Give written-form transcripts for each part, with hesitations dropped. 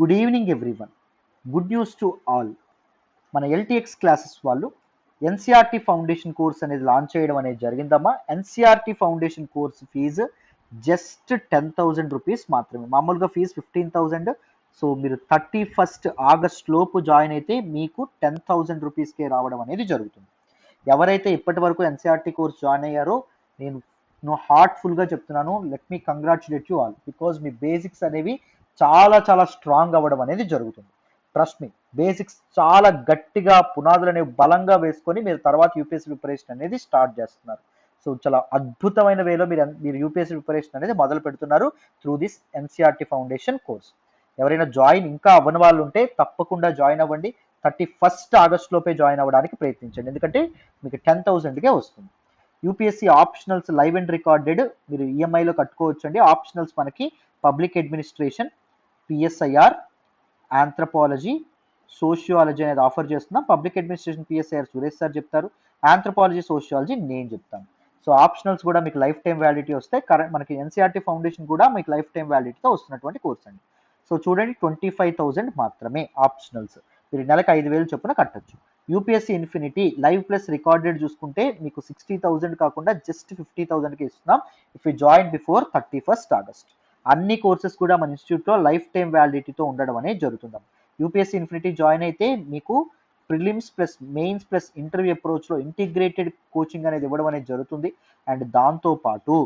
Good evening everyone. Good news to all. మన LTX classes వాళ్ళు NCERT foundation course అనేది launch చేయడం అనేది జరిగిందమ్మా. NCERT foundation course fee just 10,000 rupees మాత్రమే. మామూలుగా ఫీజు 15,000. సో మీరు 31st ఆగస్ట్ లోపు జాయిన్ అయితే మీకు 10,000 రూపీస్కే రావడం అనేది జరుగుతుంది. ఎవరైతే ఇప్పటి వరకు ఎన్సీఆర్టీ కోర్స్ జాయిన్ అయ్యారో నేను హార్ట్ఫుల్గా చెప్తున్నాను, let me congratulate you all. Because me basics అనేవి చాలా చాలా స్ట్రాంగ్ అవ్వడం అనేది జరుగుతుంది. ట్రస్ట్ మీ, బేసిక్స్ చాలా గట్టిగా పునాదులు అనేవి బలంగా వేసుకొని మీరు తర్వాత యూపీఎస్సీ ప్రిపరేషన్ అనేది స్టార్ట్ చేస్తున్నారు. సో చాలా అద్భుతమైన వేలో మీరు యూపీఎస్సీ ప్రిపరేషన్ అనేది మొదలు పెడుతున్నారు through this NCERT foundation course. ఎవరైనా జాయిన్ ఇంకా అవ్వని వాళ్ళు ఉంటే తప్పకుండా జాయిన్ అవ్వండి. 31st ఆగస్ట్ లోపే జాయిన్ అవ్వడానికి ప్రయత్నించండి, ఎందుకంటే మీకు 10,000కే వస్తుంది. UPSC optionals live and recorded మీరు ఈఎంఐలో కట్టుకోవచ్చు అండి. ఆప్షనల్స్ మనకి public administration, PSIR, anthropology, sociology అనేది ఆఫర్ చేస్తున్నాం. Public administration PSIR Suresh sir చెప్తారు, ఆంథ్రపాలజీ సోషియాలజీ నేను చెప్తాను. సో ఆప్షనల్స్ కూడా మీకు లైఫ్ టైం వ్యాలిడిటీ వస్తాయి. కరెంట్ మనకి ఎన్సీఆర్టీ ఫౌండేషన్ కూడా మీకు లైఫ్ టైం వ్యాలిడిటీతో వస్తున్నటువంటి కోర్స్ అండి. సో చూడండి, 25,000 మాత్రమే ఆప్షనల్స్. మీరు నెలకు 5,000 చొప్పున కట్టచ్చు. UPSC infinity live plus recorded చూసుకుంటే మీకు 60,000 కాకుండా జస్ట్ 50,000కి ఇస్తున్నాం if you join before 31st August. అన్ని కోర్సెస్ కూడా మన ఇన్స్టిట్యూట్లో లైఫ్ టైం వ్యాలిడిటీతో ఉండడం అనేది జరుగుతుంది. యూపీఎస్సీ ఇన్ఫినిటీ జాయిన్ అయితే మీకు prelims plus mains plus interview అప్రోచ్లో ఇంటిగ్రేటెడ్ కోచింగ్ అనేది ఇవ్వడం అనేది జరుగుతుంది. అండ్ దాంతోపాటు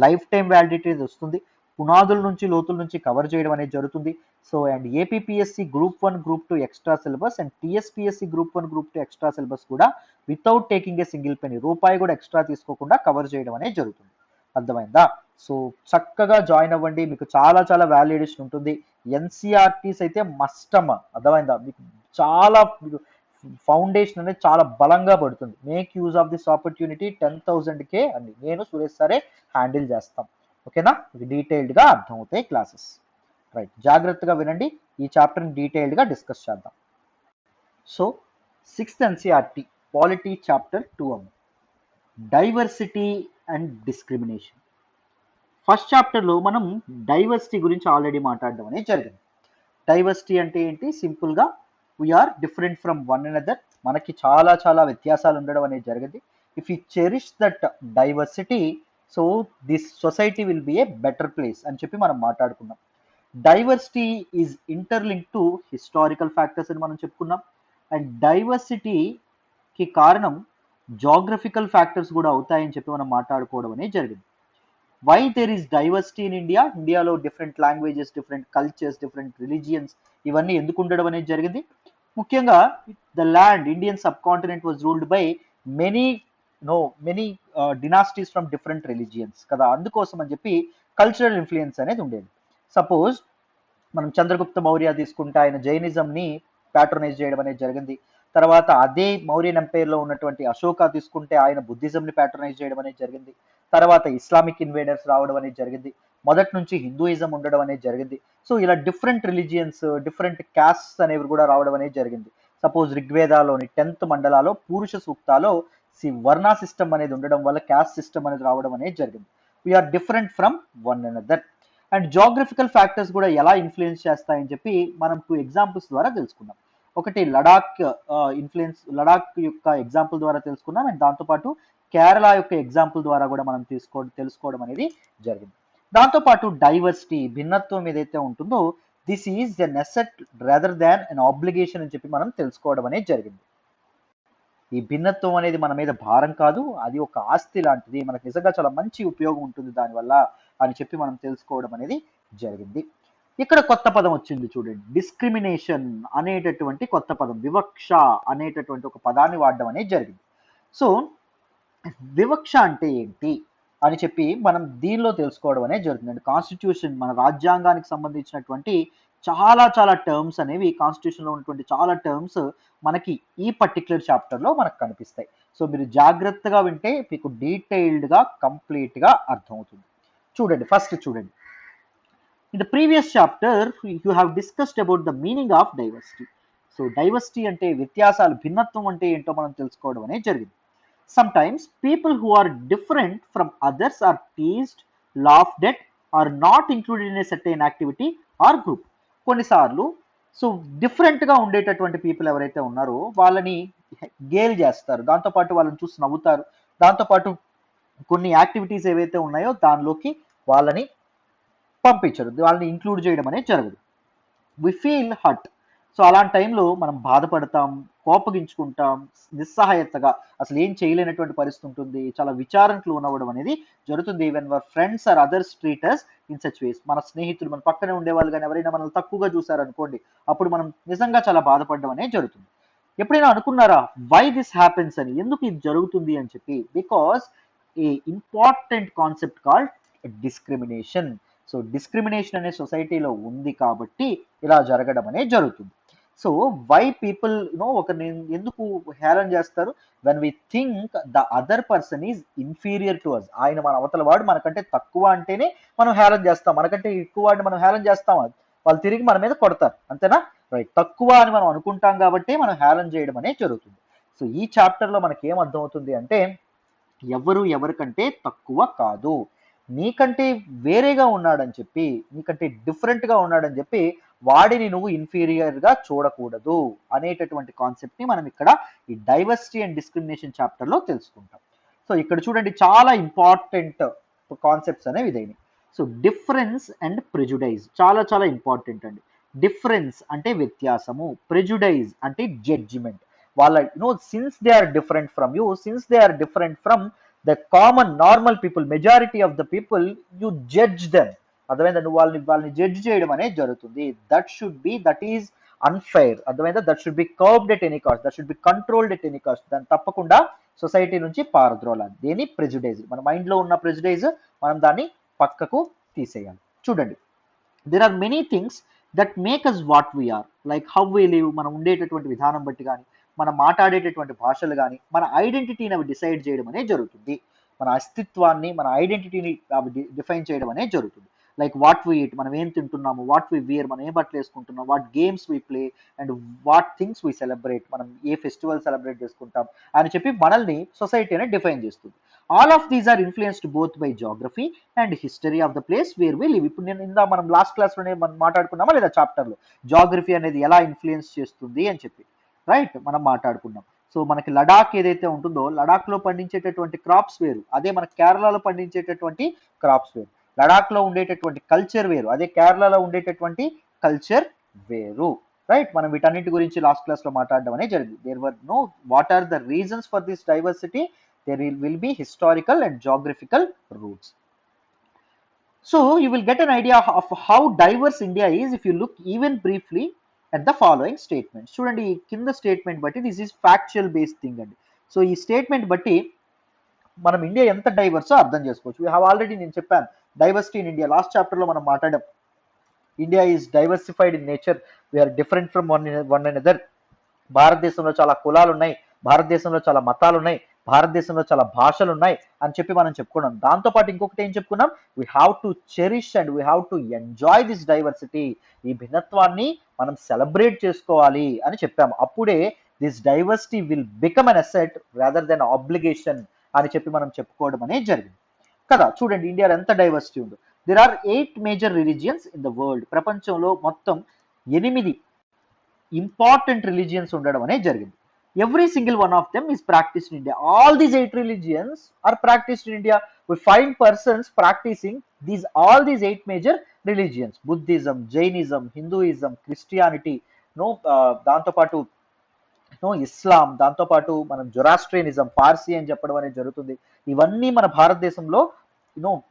లైఫ్ టైం వ్యాలిడిటీ వస్తుంది. పునాదుల నుంచి లోతుల నుంచి కవర్ చేయడం అనేది జరుగుతుంది. So and APPSC group 1 group 2 extra syllabus and TSPSC group 1 group 2 extra syllabus కూడా without taking a single penny, రూపాయి కూడా ఎక్స్ట్రా తీసుకోకుండా కవర్ చేయడం అనేది జరుగుతుంది. అర్థమైందా? సో చక్కగా జాయిన్ అవ్వండి, మీకు చాలా చాలా వాల్యుయేషన్ ఉంటుంది. ఎన్సీఆర్టీస్ అయితే మస్ట్ అమ్మ, అర్థమైందా? మీకు చాలా ఫౌండేషన్ అనేది చాలా బలంగా పడుతుంది. Make use of this opportunity. 10,000కే అండి నేను సురేష్ సారే హ్యాండిల్ చేస్తాం. ఓకేనా? ఇది డీటెయిల్డ్గా అర్థమవుతాయి క్లాసెస్. రైట్, జాగ్రత్తగా వినండి. ఈ చాప్టర్ని డీటెయిల్డ్గా డిస్కస్ చేద్దాం. So 6th NCERT polity chapter 2 diversity and discrimination. First చాప్టర్లో మనం డైవర్సిటీ గురించి ఆల్రెడీ మాట్లాడడం అనేది జరిగింది. డైవర్సిటీ అంటే ఏంటి? సింపుల్గా we are different from one another. మనకి చాలా చాలా వ్యత్యాసాలు ఉండడం అనేది జరిగింది. If you cherish that diversity, so this society will be a better place అని చెప్పి మనం మాట్లాడుకున్నాం. Diversity is interlink to historical factors అని మనం చెప్పుకున్నాం. అండ్ డైవర్సిటీకి కారణం జాగ్రఫికల్ ఫ్యాక్టర్స్ కూడా అవుతాయని చెప్పి మనం మాట్లాడుకోవడం అనేది జరిగింది. Why there is diversity in India? ఇండియాలో different languages, different cultures, different religions ఇవన్నీ ఎందుకు ఉండడం అనేది జరిగింది? ముఖ్యంగా the land Indian subcontinent was ruled by many dynasties from different religions కదా. అందుకోసం అని చెప్పి కల్చరల్ ఇన్ఫ్లుయెన్స్ అనేది ఉండేది. సపోజ్ మనం చంద్రగుప్త మౌర్య తీసుకుంటే ఆయన జైనిజంని ప్యాట్రనైజ్ చేయడం అనేది జరిగింది. తర్వాత అదే మౌర్యన్ ఎంపైర్లో ఉన్నటువంటి అశోక తీసుకుంటే ఆయన బుద్ధిజంని ప్యాట్రనైజ్ చేయడం అనేది జరిగింది. తర్వాత ఇస్లామిక్ ఇన్వేడర్స్ రావడం అనేది జరిగింది. మొదటి నుంచి హిందూయిజం ఉండడం అనేది జరిగింది. సో ఇలా డిఫరెంట్ రిలీజియన్స్, డిఫరెంట్ క్యాస్ట్స్ అనేవి కూడా రావడం అనేది జరిగింది. సపోజ్ ఋగ్వేదాలోని 10th మండలాలో పురుష సూక్తాలో వర్ణ సిస్టమ్ అనేది ఉండడం వల్ల క్యాస్ట్ సిస్టమ్ అనేది రావడం అనేది జరిగింది. We are different from one another. And geographical factors కూడా ఎలా ఇన్ఫ్లుయెన్స్ చేస్తాయని చెప్పి మనం 2 ఎగ్జాంపుల్స్ ద్వారా తెలుసుకున్నాం. ఒకటి లడాక్ లడాక్ యొక్క ఎగ్జాంపుల్ ద్వారా తెలుసుకున్నాం. అండ్ దాంతోపాటు కేరళ యొక్క ఎగ్జాంపుల్ ద్వారా కూడా మనం తెలుసుకోవడం అనేది జరిగింది. దాంతోపాటు డైవర్సిటీ, భిన్నత్వం ఏదైతే ఉంటుందో this is an asset rather than an obligation అని చెప్పి మనం తెలుసుకోవడం అనేది జరిగింది. ఈ భిన్నత్వం అనేది మన మీద భారం కాదు, అది ఒక ఆస్తి లాంటిది, మనకు నిజంగా చాలా మంచి ఉపయోగం ఉంటుంది దానివల్ల అని చెప్పి మనం తెలుసుకోవడం అనేది జరిగింది. ఇక్కడ కొత్త పదం వచ్చింది చూడండి, డిస్క్రిమినేషన్ అనేటటువంటి కొత్త పదం, వివక్ష అనేటటువంటి ఒక పదాన్ని వాడడం అనేది జరిగింది. సో వివక్ష అంటే ఏంటి అని చెప్పి మనం దీనిలో తెలుసుకోవడం అనేది జరుగుతుంది. కాన్స్టిట్యూషన్, మన రాజ్యాంగానికి సంబంధించినటువంటి చాలా చాలా టర్మ్స్ అనేవి, కాన్స్టిట్యూషన్లో ఉన్నటువంటి చాలా టర్మ్స్ మనకి ఈ పర్టిక్యులర్ చాప్టర్లో మనకు కనిపిస్తాయి. సో మీరు జాగ్రత్తగా వింటే మీకు డీటెయిల్డ్గా కంప్లీట్గా అర్థమవుతుంది. చూడండి, ఫస్ట్ చూడండి. In the previous chapter, you have discussed about the meaning of diversity. So diversity అంటే వ్యత్యాసాలు, భిన్నత్వం అంటే ఏంటో మనం తెలుసుకోవడం అనేది జరిగింది. Sometimes people who are different from others are teased, laughed at, or not included in a certain activity or group. కొన్నిసార్లు so డిఫరెంట్గా ఉండేటటువంటి పీపుల్ ఎవరైతే ఉన్నారో వాళ్ళని గేల్ చేస్తారు, దాంతోపాటు వాళ్ళని చూసి నవ్వుతారు, దాంతోపాటు కొన్ని యాక్టివిటీస్ ఏవైతే ఉన్నాయో దానిలోకి వాళ్ళని పంపించరు, వాళ్ళని ఇంక్లూడ్ చేయడం అనేది జరగదు. We feel hurt. సో అలాంటి టైంలో మనం బాధపడతాం, కోపగించుకుంటాం, నిస్సహాయతగా అసలు ఏం చేయలేనటువంటి పరిస్థితి ఉంటుంది, చాలా విచారణకు లోనవ్వడం అనేది జరుగుతుంది. Even our friends or others treat us in such ways. మన స్నేహితులు మన పక్కనే ఉండేవాళ్ళు కానీ ఎవరైనా మనల్ని తక్కువగా చూసారనుకోండి, అప్పుడు మనం నిజంగా చాలా బాధపడడం అనేది జరుగుతుంది. ఎప్పుడైనా అనుకున్నారా వై దిస్ హ్యాపెన్స్ అని, ఎందుకు ఇది జరుగుతుంది అని చెప్పి? Because A important concept called discrimination. So discrimination అనే సొసైటీలో ఉంది కాబట్టి ఇలా జరగడం అనేది జరుగుతుంది. సో వై పీపుల్ ఒకరిని ఎందుకు హేళన చేస్తారు? When we think the other person is inferior to us. ఆయన మన అవతల వాడు మనకంటే తక్కువ అంటేనే మనం హేళన చేస్తాం, మనకంటే ఎక్కువ వాడిని మనం హేళన చేస్తాం, వాళ్ళు తిరిగి మన మీద కొడతారు, అంతేనా? రైట్, తక్కువ అని మనం అనుకుంటాం కాబట్టి మనం హేళన చేయడం అనేది జరుగుతుంది. సో ఈ చాప్టర్లో మనకి ఏం అర్థమవుతుంది అంటే ఎవరు ఎవరికంటే తక్కువ కాదు, నీకంటే వేరేగా ఉన్నాడని చెప్పి, నీకంటే డిఫరెంట్గా ఉన్నాడని చెప్పి వాడిని నువ్వు ఇన్ఫీరియర్గా చూడకూడదు అనేటటువంటి కాన్సెప్ట్ని మనం ఇక్కడ ఈ డైవర్సిటీ అండ్ డిస్క్రిమినేషన్ చాప్టర్లో తెలుసుకుంటాం. సో ఇక్కడ చూడండి చాలా ఇంపార్టెంట్ కాన్సెప్ట్స్ అనేవి ఇదైనాయి. సో డిఫరెన్స్ అండ్ ప్రెజుడైజ్ చాలా చాలా ఇంపార్టెంట్ అండి. డిఫరెన్స్ అంటే వ్యత్యాసము, ప్రెజుడైజ్ అంటే జడ్జిమెంట్. వాళ్ళ since they are different from you, since they are different from the common normal people, majority of the people, you judge them. అర్థమైందా? నువ్వు వాళ్ళని జడ్జ్ చేయడం అనేది జరుగుతుంది. That is unfair. అర్థమైందా? That should be curbed at any cost, that should be controlled at any cost. దాన్ని తప్పకుండా society నుంచి పారద్రోలాలి. దేని? ప్రెజుడైజ్. మన మైండ్లో ఉన్న ప్రెజుడైజ్ మనం దాన్ని పక్కకు తీసేయాలి. చూడండి, there are many things that make us what we are, like how we live. మనం ఉండేటటువంటి విధానం బట్టి కానీ, మనం మాట్లాడేటటువంటి భాషలు కానీ మన ఐడెంటిటీని అవి డిసైడ్ చేయడం అనేది జరుగుతుంది. మన అస్తిత్వాన్ని, మన ఐడెంటిటీని అవి డిఫైన్ చేయడం అనేది జరుగుతుంది. లైక్ వాట్ వీ ఈట్, మనం ఏం తింటున్నాము, వాట్ వీ వేర్, మనం ఏ బట్టలు వేసుకుంటున్నాం, what games we play, and what things we celebrate, మనం ఏ ఫెస్టివల్ సెలబ్రేట్ చేసుకుంటాం అని చెప్పి మనల్ని సొసైటీ అనేది డిఫైన్ చేస్తుంది. All of these are influenced both by geography and history of the place where we live. ఇప్పుడు మనం లాస్ట్ క్లాస్లోనే మనం మాట్లాడుకున్నామా లేదా చాప్టర్లో, జాగ్రఫీ అనేది ఎలా ఇన్ఫ్లుయెన్స్ చేస్తుంది అని చెప్పి, రైట్, మనం మాట్లాడుకున్నాం. సో మనకి లడాక్ ఏదైతే ఉంటుందో, లడాక్లో పండించేటటువంటి క్రాప్స్ వేరు, అదే మన కేరళలో పండించేటటువంటి క్రాప్స్ వేరు. లడాక్లో ఉండేటటువంటి కల్చర్ వేరు, అదే కేరళలో ఉండేటటువంటి కల్చర్ వేరు, రైట్. మనం వీటన్నిటి గురించి లాస్ట్ క్లాస్లో మాట్లాడడం అనేది జరిగింది. There were know what are the reasons for this diversity. There will be historical and geographical roots. So you will get an idea of how diverse India is if you look even briefly at the following statements. చూడండి, కింద statement బట్టి this is factual based thing అండి. So ఈ statement బట్టి మనం India ఎంత డైవర్సో అర్థం చేసుకోవచ్చు. వీ హ్యావ్ ఆల్రెడీ, నేను చెప్పాను డైవర్సిటీ ఇన్ ఇండియా లాస్ట్ చాప్టర్లో మనం మాట్లాడాం. India is diversified in nature, we are different from one another. భారతదేశంలో చాలా కులాలు ఉన్నాయి, భారతదేశంలో చాలా మతాలు ఉన్నాయి, భారతదేశంలో చాలా భాషలు ఉన్నాయి అని చెప్పి మనం చెప్పుకున్నాం. దాంతోపాటు ఇంకొకటి ఏం చెప్పుకున్నాం? We have to cherish and we have to enjoy this diversity. ఈ భిన్నత్వాన్ని మనం సెలబ్రేట్ చేసుకోవాలి అని చెప్పాము. అప్పుడే this diversity will become an asset rather than obligation అని చెప్పి మనం చెప్పుకోవడం అనేది జరిగింది కదా. చూడండి, ఇండియాలో ఎంత డైవర్సిటీ ఉందో. There are 8 major religions in the world. ప్రపంచంలో మొత్తం 8 ఇంపార్టెంట్ రిలీజియన్స్ ఉండడం అనేది జరిగింది. Every single one of them is practiced in India. All these 8 religions are practiced in India. We find persons practicing all these 8 major religions: Buddhism, Jainism, Hinduism, Christianity, దాంతో పాటు ఇస్లాం, దాంతో పాటు మనం జొరాస్ట్రియనిజం, పార్సీ అని చెప్పడం అనేది జరుగుతుంది. ఇవన్నీ మన భారతదేశంలో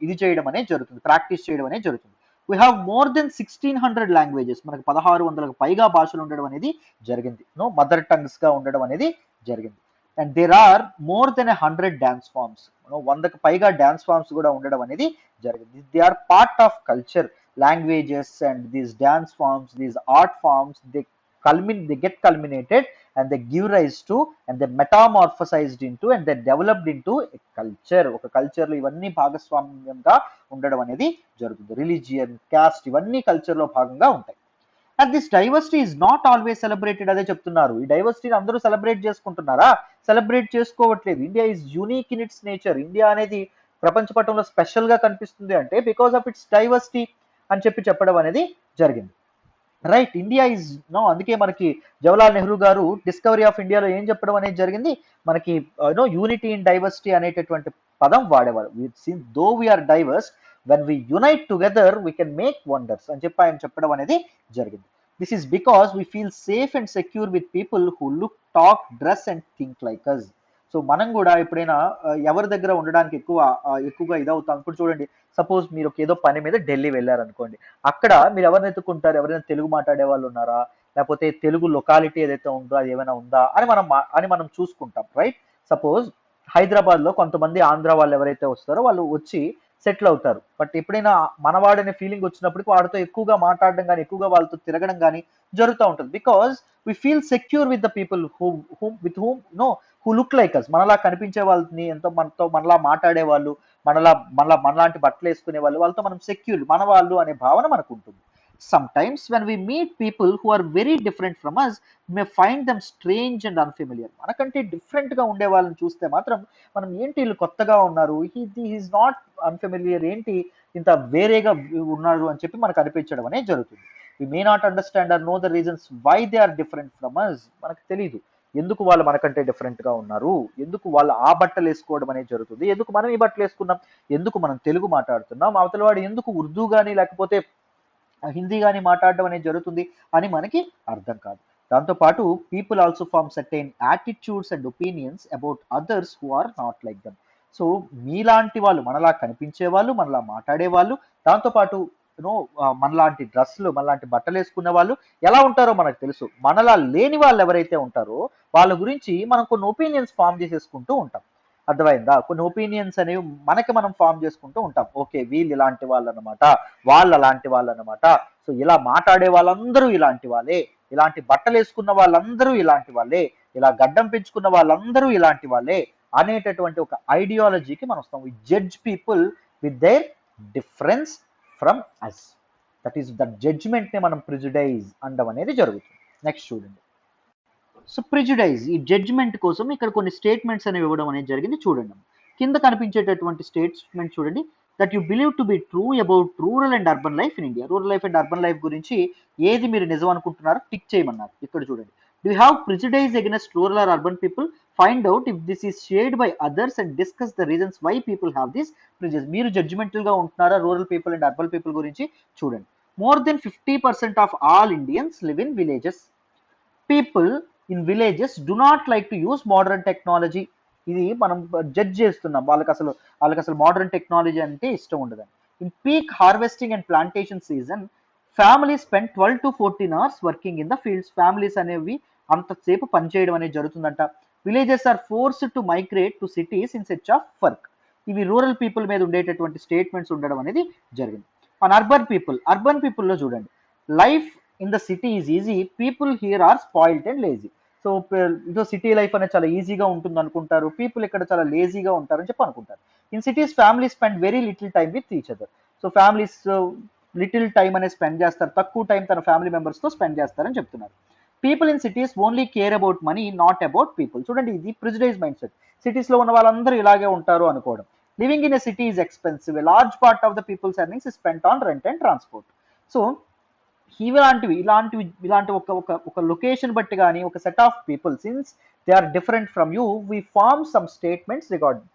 ఇది చేయడం అనేది జరుగుతుంది, ప్రాక్టీస్ చేయడం అనేది జరుగుతుంది. We have more than 1600 languages. మనకు 1600కు పైగా భాషలు ఉండడం అనేది జరిగింది, మదర్ టంగ్స్ గా ఉండడం అనేది జరిగింది. And there are more than 100 dance forms. 100కు పైగా డాన్స్ ఫార్మ్స్ కూడా ఉండడం అనేది జరిగింది. They are part of culture. Languages and these dance forms, these art forms, they get culminated and they give rise to and they metamorphosized into and they developed into a culture. ఒక culture లో ఇవన్నీ భాగస్వామ్యంగా ఉండడం అనేది జరుగుతుంది. Religion, caste ఇవన్నీ culture లో భాగంగా ఉంటాయి. And this diversity is not always celebrated. అదే చెప్తున్నారు, ఈ డైవర్సిటీని అందరూ సెలబ్రేట్ చేసుకుంటున్నారా? సెలబ్రేట్ చేసుకోవట్లేదు. India is unique in it's nature. India అనేది ప్రపంచ పటంలో స్పెషల్ గా కనిపిస్తుంది అంటే బికాస్ ఆఫ్ ఇట్స్ డైవర్సిటీ అని చెప్పడం అనేది జరిగింది. రైట్. ఇండియా ఈజ్ నో, అందుకే మనకి జవహర్లాల్ నెహ్రూ గారు డిస్కవరీ ఆఫ్ ఇండియాలో ఏం చెప్పడం అనేది జరిగింది, మనకి యూనిటీ ఇన్ డైవర్సిటీ అనేటటువంటి పదం వాడేవారు. Though we are diverse, when we unite together we can make wonders అని చెప్పి ఆయన చెప్పడం అనేది జరిగింది. This is because we feel safe and secure with people who look, talk, dress and think like us. So మనం కూడా ఎప్పుడైనా ఎవరి దగ్గర ఉండడానికి ఎక్కువగా ఇదవుతాం. ఇప్పుడు చూడండి, సపోజ్ మీరు ఏదో పని మీద ఢిల్లీ వెళ్ళారనుకోండి, అక్కడ మీరు ఎవరిని ఎత్తుకుంటారు, ఎవరైనా తెలుగు మాట్లాడే వాళ్ళు ఉన్నారా, లేకపోతే తెలుగు లొకాలిటీ ఏదైతే ఉందో అది ఏమైనా ఉందా అని మనం చూసుకుంటాం, రైట్. సపోజ్ హైదరాబాద్ లో కొంతమంది ఆంధ్ర వాళ్ళు ఎవరైతే వస్తారో వాళ్ళు వచ్చి సెటిల్ అవుతారు. బట్ ఎప్పుడైనా మనవాడనే ఫీలింగ్ వచ్చినప్పటికీ వాడితో ఎక్కువగా మాట్లాడడం కానీ, ఎక్కువగా వాళ్ళతో తిరగడం కానీ జరుగుతూ ఉంటుంది. Because we feel secure with the people with whom know who look like us. మనలా కనిపించే వాళ్ళని, మనలా మాట్లాడే వాళ్ళు, మనలాంటి బట్టలు వేసుకునే వాళ్ళు, వాళ్ళతో మనం సెక్యూర్, మన వాళ్ళు అనే భావన మనకు ఉంటుంది. Sometimes when we meet people who are very different from us, may find them strange and unfamiliar. మనకంటే డిఫరెంట్ గా ఉండే వాళ్ళని చూస్తే మాత్రం మనం ఏంటి వీళ్ళు కొత్తగా ఉన్నారు, ఈజ్ నాట్ అన్ఫెమిలియర్, ఏంటి ఇంత వేరేగా ఉన్నారు అని చెప్పి మనకు అనిపించడం అనేది జరుగుతుంది. We may not understand or know the reasons why they are different from us. మనకు తెలియదు ఎందుకు వాళ్ళు మనకంటే డిఫరెంట్ గా ఉన్నారు, ఎందుకు వాళ్ళు ఆ బట్టలు వేసుకోవడం అనేది జరుగుతుంది, ఎందుకు మనం ఈ బట్టలు వేసుకున్నాం, ఎందుకు మనం తెలుగు మాట్లాడుతున్నాం, అవతల వాడు ఎందుకు ఉర్దూ కానీ లేకపోతే హిందీ కానీ మాట్లాడడం అనేది జరుగుతుంది అని మనకి అర్థం కాదు. దాంతోపాటు people also form certain attitudes and opinions about others who are not like them. So మీలాంటి వాళ్ళు, మనలా కనిపించే వాళ్ళు, మనలా మాట్లాడే వాళ్ళు, దాంతోపాటు యూనో మనలాంటి డ్రెస్సులు, మనలాంటి బట్టలు వేసుకునే వాళ్ళు ఎలా ఉంటారో మనకు తెలుసు. మనలా లేని వాళ్ళు ఎవరైతే ఉంటారో వాళ్ళ గురించి మనం కొన్ని ఒపీనియన్స్ ఫామ్ చేసేసుకుంటూ ఉంటాం. అర్థమైందా? కొన్ని ఒపీనియన్స్ అనేవి మనకి మనం ఫామ్ చేసుకుంటూ ఉంటాం. ఓకే, వీళ్ళు ఇలాంటి వాళ్ళు అనమాట, వాళ్ళు అలాంటి వాళ్ళు అనమాట, సో ఇలా మాట్లాడే వాళ్ళందరూ ఇలాంటి వాళ్ళే, ఇలాంటి బట్టలు వేసుకున్న వాళ్ళందరూ ఇలాంటి వాళ్ళే, ఇలా గడ్డం పెంచుకున్న వాళ్ళందరూ ఇలాంటి వాళ్ళే అనేటటువంటి ఒక ఐడియాలజీకి మనం వస్తాం. We judge people with their difference from us. That is the judgement ని మనం ప్రిజుడైజ్ అనడం అనేది జరుగుతుంది. నెక్స్ట్ చూడండి. సో ప్రిజుడైజ్, ఈ జడ్జ్మెంట్ కోసం ఇక్కడ కొన్ని స్టేట్మెంట్స్ అనేవి ఇవ్వడం అనేది జరిగింది. చూడండి, కింద కనిపించేటటువంటి స్టేట్మెంట్ చూడండి. That you believe to be true about rural and urban life in India. Rural life and urban life గురించి ఏది మీరు నిజం అనుకుంటున్నారో టిక్ చేయమన్నారు. ఇక్కడ చూడండి, do you have prejudice against rural or urban people, find out if this is shared by others and discuss the reasons why people have this prejudice. మీరు judgemental గా ఉంటున్నారా rural people and urban people గురించి? చూడండి, more than 50% of all Indians live in villages. People in villages do not like to use modern technology. ఇది మనం judge చేస్తున్నాం, వాళ్ళకి అసలు మోడర్న్ టెక్నాలజీ అంటే ఇష్టం ఉండదని. In peak harvesting and plantation season, families spend 12 to 14 hours working in the fields. Families అనేవి అంతసేపు పనిచేయడం అనేది జరుగుతుందంట. Villages are forced to migrate to cities in search of work. ఇవి రూరల్ పీపుల్ మీద ఉండేటటువంటి స్టేట్మెంట్స్ ఉండడం అనేది జరిగింది. అండ్ అర్బన్ పీపుల్లో చూడండి, life in the city is easy, people here are spoiled and lazy. So ఇదో సిటీ లైఫ్ అనేది చాలా ఈజీగా ఉంటుంది అనుకుంటారు, పీపుల్ ఇక్కడ చాలా లేజీగా ఉంటారని చెప్పి అనుకుంటారు. In cities families spend very little time with each other. So families little time అనేది స్పెండ్ చేస్తారు, తక్కువ టైం తన ఫ్యామిలీ మెంబర్స్ తో స్పెండ్ చేస్తారని చెప్తున్నారు. People in cities only care about money, not about people. చూడండి, ఇది ప్రిజుడైజ్ మైండ్ సెట్. సిటీస్ లో ఉన్న వాళ్ళందరూ ఇలాగే ఉంటారు అనుకోవడం. Living in a city is expensive, a large part of the people's earnings is spent on rent and transport. So ఇలాంటి ఒక లొకేషన్ బట్టి కానీ, ఒక set of people, since they are different from you, we form some statements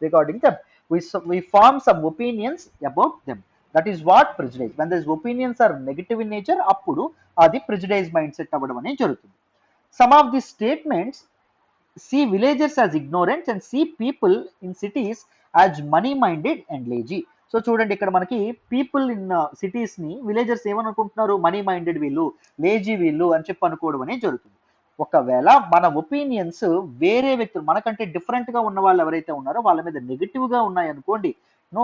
regarding them, we form some opinions about them. That is what prejudice. When these opinions are negative in nature, appudu adi prejudice mindset avadam ane jarugutundi. Some of these statements see villagers as ignorant and see people in cities as money minded and lazy. So చూడండి, ఇక్కడ మనకి people in cities ని villagers ఏమనుకుంటున్నారు, money minded వీళ్ళు, lazy వీళ్ళు అని చెప్పి అనుకోవడం అనేది జరుగుతుంది. ఒకవేళ మన ఒపీనియన్స్ వేరే వ్యక్తులు, మనకంటే డిఫరెంట్ గా ఉన్న వాళ్ళు ఎవరైతే ఉన్నారో వాళ్ళ మీద నెగిటివ్ గా ఉన్నాయి అనుకోండి, no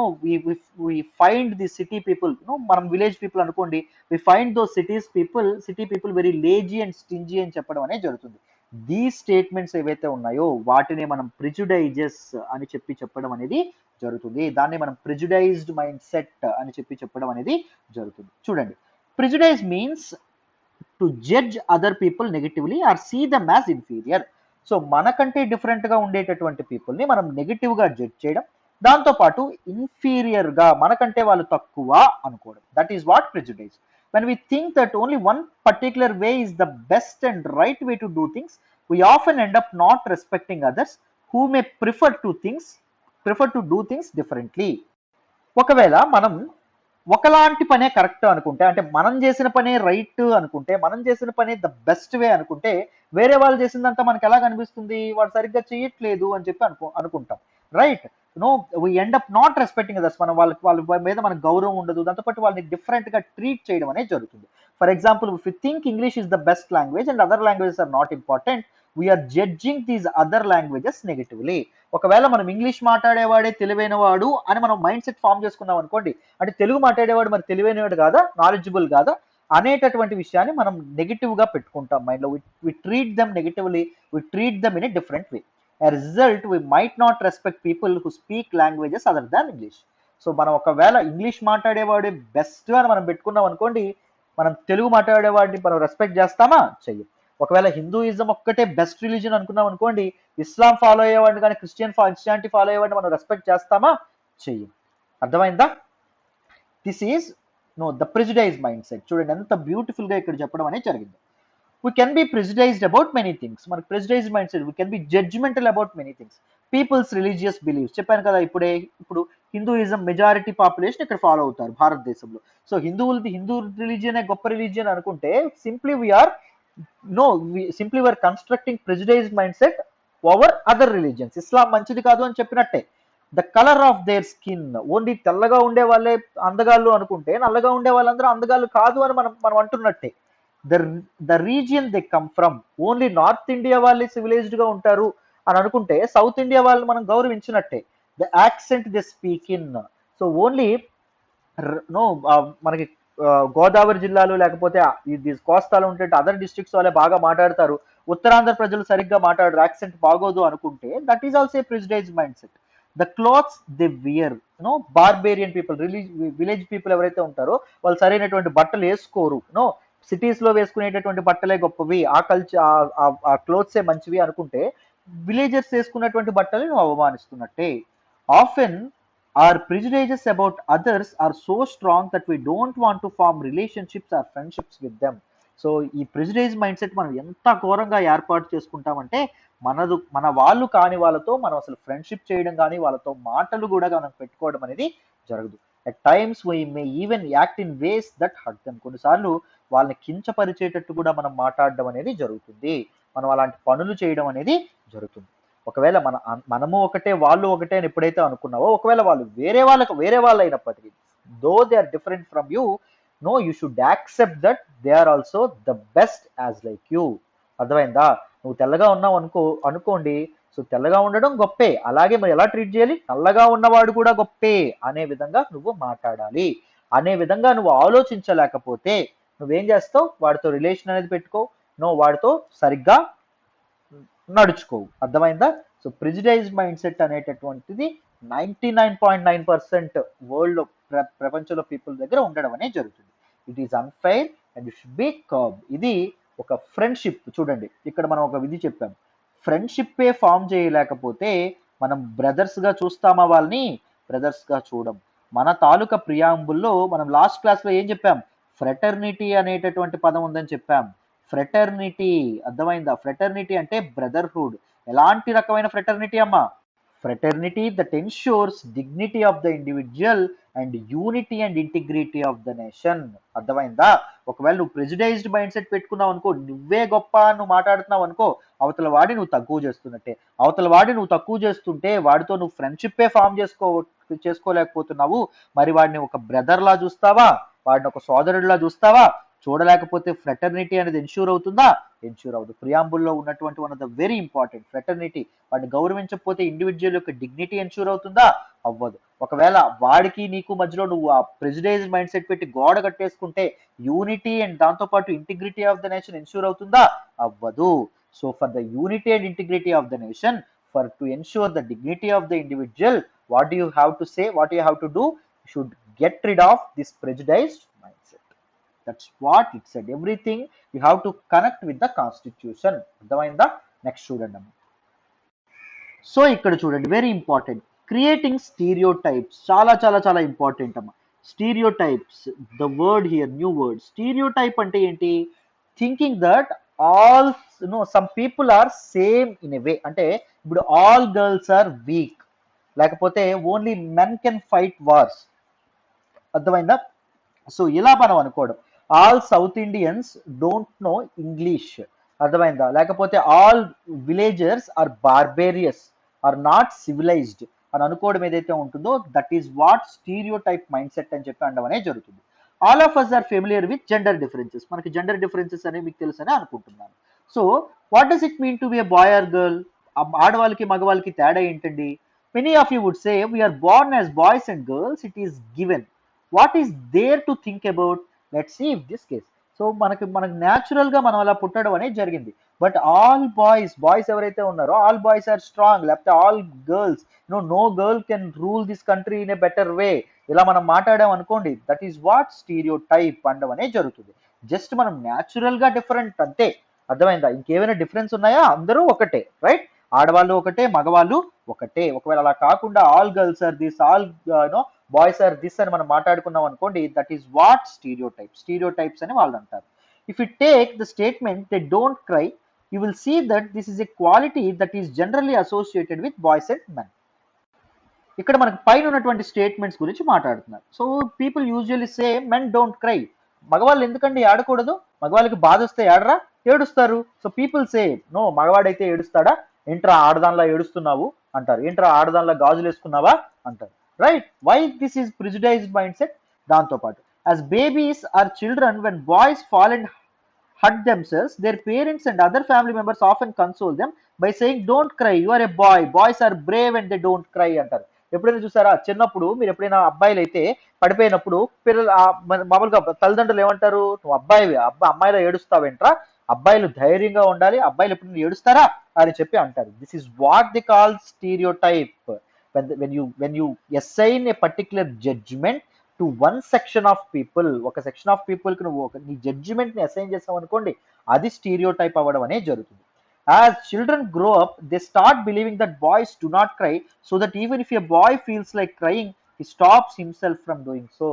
we find the city people, no మనం విలేజ్ పీపుల్ అనుకోండి, we find those city people very lazy and stingy అని చెప్పడం అనేది జరుగుతుంది. దీ స్టేట్మెంట్స్ ఏవైతే ఉన్నాయో వాటిని మనం ప్రిజుడైజెస్ అని చెప్పడం అనేది జరుగుతుంది. దాన్ని మనం ప్రిజుడైజ్డ్ మైండ్ సెట్ అని చెప్పడం అనేది జరుగుతుంది. చూడండి, prejudice means to judge other people negatively or see them as inferior. So మనకంటే డిఫరెంట్ గా ఉండేటటువంటి పీపుల్ ని మనం నెగిటివ్ గా జడ్జ్ చేయడం, దాంతో పాటు ఇన్ఫీరియర్ గా, మనకంటే వాళ్ళు తక్కువ అనుకోవడం. That is what prejudice. when we think that only one particular way is the best and right way to do things, we often end up not respecting others who may prefer to do things differently. ఒకవేళ మనం ఒకలాంటి పనే correct అనుకుంటే, అంటే మనం చేసిన పనే right అనుకుంటే, మనం చేసిన పనే ద బెస్ట్ వే అనుకుంటే, వేరే వాళ్ళు చేసిందంతా మనకి ఎలా కనిపిస్తుంది, వాడు సరిగ్గా చేయట్లేదు అని చెప్పి అనుకుంటాం, right? No, we end up not respecting others. మనం వాళ్ళ మీద మనకు గౌరవం ఉండదు, దాంతోపాటు వాళ్ళని డిఫరెంట్ గా ట్రీట్ చేయడం అనేది జరుగుతుంది. For example, if you think English is the best language and other languages are not important, we're judging these other languages negatively. ఒకవేళ మనం ఇంగ్లీష్ మాట్లాడేవాడే తెలివైనవాడు అని మనం మైండ్ సెట్ ఫామ్ చేసుకున్నాం అనుకోండి, అంటే తెలుగు మాట్లాడేవాడు మరి తెలివైనవాడు కాదా, నాలెడ్జబుల్ కాదా అనేటటువంటి విషయాన్ని మనం నెగిటివ్ గా పెట్టుకుంటాం మైండ్ లో. We treat them negatively, we treat them in a different way. A result, we might not respect people who speak languages other than English. So మనం ఒకవేళ ఇంగ్లీష్ మాట్లాడేవాడే బెస్ట్ అని మనం పెట్టుకున్నాం అనుకోండి, మనం తెలుగు మాట్లాడేవాడిని మనం రెస్పెక్ట్ చేస్తామా? చెయ్యం. ఒకవేళ హిందూయిజం ఒక్కటే బెస్ట్ రిలీజన్ అనుకున్నాం అనుకోండి, ఇస్లాం ఫాలో అయ్యేవాడిని కానీ క్రిస్టియానిటీ ఫాలో అయ్యేవాడిని మనం రెస్పెక్ట్ చేస్తామా? చెయ్యం. అర్థమైందా? This is the prejudice mind set. చూడండి ఎంత బ్యూటిఫుల్ గా ఇక్కడ చెప్పడం అనేది జరిగింది. We can be prejudiced about many things. మనకు prejudiced mindset, we can be judgmental about many things. People's religious beliefs, చెప్పాను కదా ఇప్పుడు హిందూయిజం మెజారిటీ పాపులేషన్ ఇక్కడ ఫాలో అవుతారు భారతదేశంలో. సో హిందూ రిలీజియన్ గొప్ప రిలీజియన్ అనుకుంటే simply we are constructing prejudiced mindset over other religions. Islam మంచిది కాదు అని చెప్పినట్టే. The colour of their skin, only తెల్లగా ఉండే వాళ్ళే అందగాళ్ళు అనుకుంటే, నల్లగా ఉండే వాళ్ళందరూ అందగాళ్ళు కాదు అని మనం అంటున్నట్టే. The region they come from, only north India వాళ్ళే సివిలైజ్డ్ గా ఉంటారు అని అనుకుంటే సౌత్ ఇండియా వాళ్ళు మనం గౌరవించినట్టే. The accent they speak in, so only మనకి గోదావరి జిల్లాలు లేకపోతే కోస్తాలు ఉంటే అదర్ డిస్ట్రిక్ట్స్ వాళ్ళే బాగా మాట్లాడతారు, ఉత్తరాంధ్ర ప్రజలు సరిగ్గా మాట్లాడరు, యాక్సెంట్ బాగోదు అనుకుంటే that is also a prejudiced mindset. The clothes they wear, barbarian people, village people ఎవరైతే ఉంటారో వాళ్ళు సరైనటువంటి బట్టలు వేసుకోరు, సిటీస్ లో వేసుకునేటటువంటి బట్టలే గొప్పవి, ఆ ఆ క్లోత్సే మంచివి అనుకుంటే విలేజర్స్ వేసుకున్నటువంటి బట్టలు నువ్వు అవమానిస్తున్నట్టే. Often our prejudices about others are so strong that we don't want to form relationships or friendships with them. So ఈ ప్రిజుడైజ్ మైండ్ సెట్ మనం ఎంత ఘోరంగా ఏర్పాటు చేసుకుంటామంటే మన వాళ్ళు కాని వాళ్ళతో మనం అసలు ఫ్రెండ్షిప్ చేయడం కానీ వాళ్ళతో మాటలు కూడా మనం పెట్టుకోవడం అనేది జరగదు. At times we may even act in ways that hurt them. కొన్నిసార్లు వాళ్ళని కించపరిచేటట్టు కూడా మనం మాట్లాడడం అనేది జరుగుతుంది, మనం అలాంటి పనులు చేయడం అనేది జరుగుతుంది. ఒకవేళ మనము ఒకటే వాళ్ళు ఒకటే అని ఎప్పుడైతే అనుకున్నావో, ఒకవేళ వాళ్ళు వేరే వాళ్ళు అయినప్పటికీ, though they are different from you, no you should accept that they are also the best as like you. అర్థమైందా? నువ్వు తెల్లగా ఉన్నావు అనుకోండి, సో తెల్లగా ఉండడం గొప్పే, అలాగే మరి ఎలా ట్రీట్ చేయాలి, నల్లగా ఉన్నవాడు కూడా గొప్పే అనే విధంగా నువ్వు మాట్లాడాలి. అనే విధంగా నువ్వు ఆలోచించలేకపోతే నువ్వేం చేస్తావు, వాడితో రిలేషన్ అనేది పెట్టుకో, వాడితో సరిగ్గా నడుచుకోవు. అర్థమైందా? సో ప్రిజుడైజ్డ్ మైండ్ సెట్ అనేటటువంటిది 99.9% వరల్డ్ లో ప్రపంచంలో పీపుల్ దగ్గర ఉండడం అనేది జరుగుతుంది. It is unfair and it should be curb. ఇది ఒక ఫ్రెండ్షిప్. చూడండి ఇక్కడ మనం ఒక విధి చెప్పాం, ఫ్రెండ్షిప్పే ఫామ్ చేయలేకపోతే మనం బ్రదర్స్ గా చూస్తామా, వాళ్ళని బ్రదర్స్ గా చూడం. మన తాలూకా ప్రియాంబుల్లో మనం లాస్ట్ క్లాస్ లో ఏం చెప్పాం, ఫ్రెటర్నిటీ అనేటటువంటి పదం ఉందని చెప్పాం. ఫ్రెటర్నిటీ, అర్థమైందా? ఫ్రెటర్నిటీ అంటే బ్రదర్హుడ్. ఎలాంటి రకమైన ఫ్రెటర్నిటీ అమ్మా? Fraternity that ensures dignity of the individual and unity and integrity of the nation. అర్థమైందా? ఒకవేళ నువ్వు ప్రెజుడైజ్డ్ మైండ్ సెట్ పెట్టుకున్నావు అనుకో, నువ్వే గొప్ప నువ్వు మాట్లాడుతున్నావు అనుకో, అవతల వాడి నువ్వు తక్కువ చేస్తున్నట్టే. అవతల వాడి నువ్వు తక్కువ చేస్తుంటే వాడితో నువ్వు ఫ్రెండ్షిప్పే ఫామ్ చేసుకోలేకపోతున్నావు. మరి వాడిని ఒక బ్రదర్ లా చూస్తావా, వాడిని ఒక సోదరుడిలా చూస్తావా? చూడలేకపోతే ఫ్రెటర్నిటీ అనేది ఎన్ష్యూర్ అవుతుందా? ఎన్ష్యూర్ అవ్వదు. ప్రియాంబుల్లో ఉన్నటువంటి one of the very important fraternity, వాడిని గౌరవించకపోతే ఇండివిజువల్ యొక్క డిగ్నిటీ ఎన్ష్యూర్ అవుతుందా? అవ్వదు. ఒకవేళ వాడికి నీకు మధ్యలో నువ్వు ఆ ప్రెజుడైజ్ మైండ్ సెట్ పెట్టి గోడ కట్టేసుకుంటే యూనిటీ అండ్ దాంతోపాటు integrity of the nation ensure అవుతుందా? అవ్వదు. So for the unity and integrity of the nation, for to ensure the dignity of the individual, what do you have to say, what you have to do? You should get rid of this prejudiced mindset. That's what it said. Everything you have to connect with the constitution. అర్థమైందా? Next చూడండి అమ్మ. So ఇక్కడ చూడండి, very important, creating stereotypes. చాలా చాలా చాలా important అమ్మ. Stereotypes, the word here, new word. Stereotype అంటే ఏంటి? Thinking that all some people are same in a way. అంటే ఇప్పుడు ఆల్ గర్ల్స్ ఆర్ వీక్, లేకపోతే only men can fight wars. అర్థమైందా? సో ఇలా మనం అనుకోవడం. All south Indians don't know English. అర్థమైందా? లేకపోతే all villagers are barbarous, or not civilised అని అనుకోవడం ఏదైతే ఉంటుందో, that is what stereotype mindset అని చెప్పి అనడం అనేది జరుగుతుంది. All of us are familiar with gender differences. మనకి జెండర్ డిఫరెన్సెస్ అనేవి మీకు తెలుసు అని అనుకుంటున్నాను. So what does it mean to be a boy or girl? ఆడవాళ్ళకి మగవాళ్ళకి తేడా ఏంటండి? Many of you would say we're born as boys and girls, it is given. What is there to think about? Let's see if this case. So మనకు natural గా మనం అలా పుట్టడం అనేది జరిగింది. బట్ ఆల్ బాయ్స్ ఎవరైతే ఉన్నారో ఆల్ బాయ్స్ ఆర్ స్ట్రాంగ్, లేకపోతే all girls no girl can rule this country in a better way, ఇలా మనం మాట్లాడాం అనుకోండి, that is what stereotype అనడం అనేది జరుగుతుంది. జస్ట్ మనం న్యాచురల్ గా డిఫరెంట్ అంతే. అర్థమైందా? ఇంకేమైనా డిఫరెన్స్ ఉన్నాయా? అందరూ ఒకటే, రైట్? ఆడవాళ్ళు ఒకటే, మగవాళ్ళు ఒకటే. ఒకవేళ అలా కాకుండా all girls are this, all boys are this అని మనం మాట్లాడుకున్నాం అనుకోండి, దట్ ఈస్ వాట్ స్టీరియోటైప్స్ అని వాళ్ళు అంటారు. If you take the statement they don't cry, you will see that this is a quality that is generally associated with boys and men. ఇక్కడ మనకు పైన ఉన్నటువంటి స్టేట్మెంట్స్ గురించి మాట్లాడుతున్నారు. So people usually say men don't cry. మగవాళ్ళు ఎందుకండి ఆడకూడదు? మగవాళ్ళకి బాధ వస్తే ఏడరా? ఏడుస్తారు. సో పీపుల్ సే నో, మగవాడైతే ఏడుస్తాడా? ఏంట్రా ఆడదానిలా ఏడుస్తున్నావు అంటారు. ఏంట్రా ఆడదానిలా గాజులు వేసుకున్నావా అంటారు. Right? Why this is ప్రిజుడైజ్డ్ mindset. దాంతో పాటు as babies or children, when boys fall and hurt themselves, their parents and other family members often console them by saying, don't cry, you are a boy, boys are brave and they don't cry అంటారు. ఎప్పుడైనా చూసారా? చిన్నప్పుడు మీరు ఎప్పుడైనా అబ్బాయిలు అయితే పడిపోయినప్పుడు పిల్లలు మామూలుగా తల్లిదండ్రులు ఏమంటారు? నువ్వు అబ్బాయివి, అమ్మాయిలో ఏడుస్తావేంట్రా, అబ్బాయిలు ధైర్యంగా ఉండాలి, అబ్బాయిలు ఎప్పుడు ఏడుస్తారా అని చెప్పి అంటారు. This is what the call stereotype. when you assign a particular judgment to one section of people, ఒక సెక్షన్ ఆఫ్ పీపుల్ కి నువ్వు నీ జడ్జిమెంట్ ని అసైన్ చేస్తావు అనుకోండి, అది స్టీరియో టైప్ అవ్వడం అనేది జరుగుతుంది. As children grow up, they start believing that boys do not cry, so that even if a boy feels like crying, he stops himself from doing so.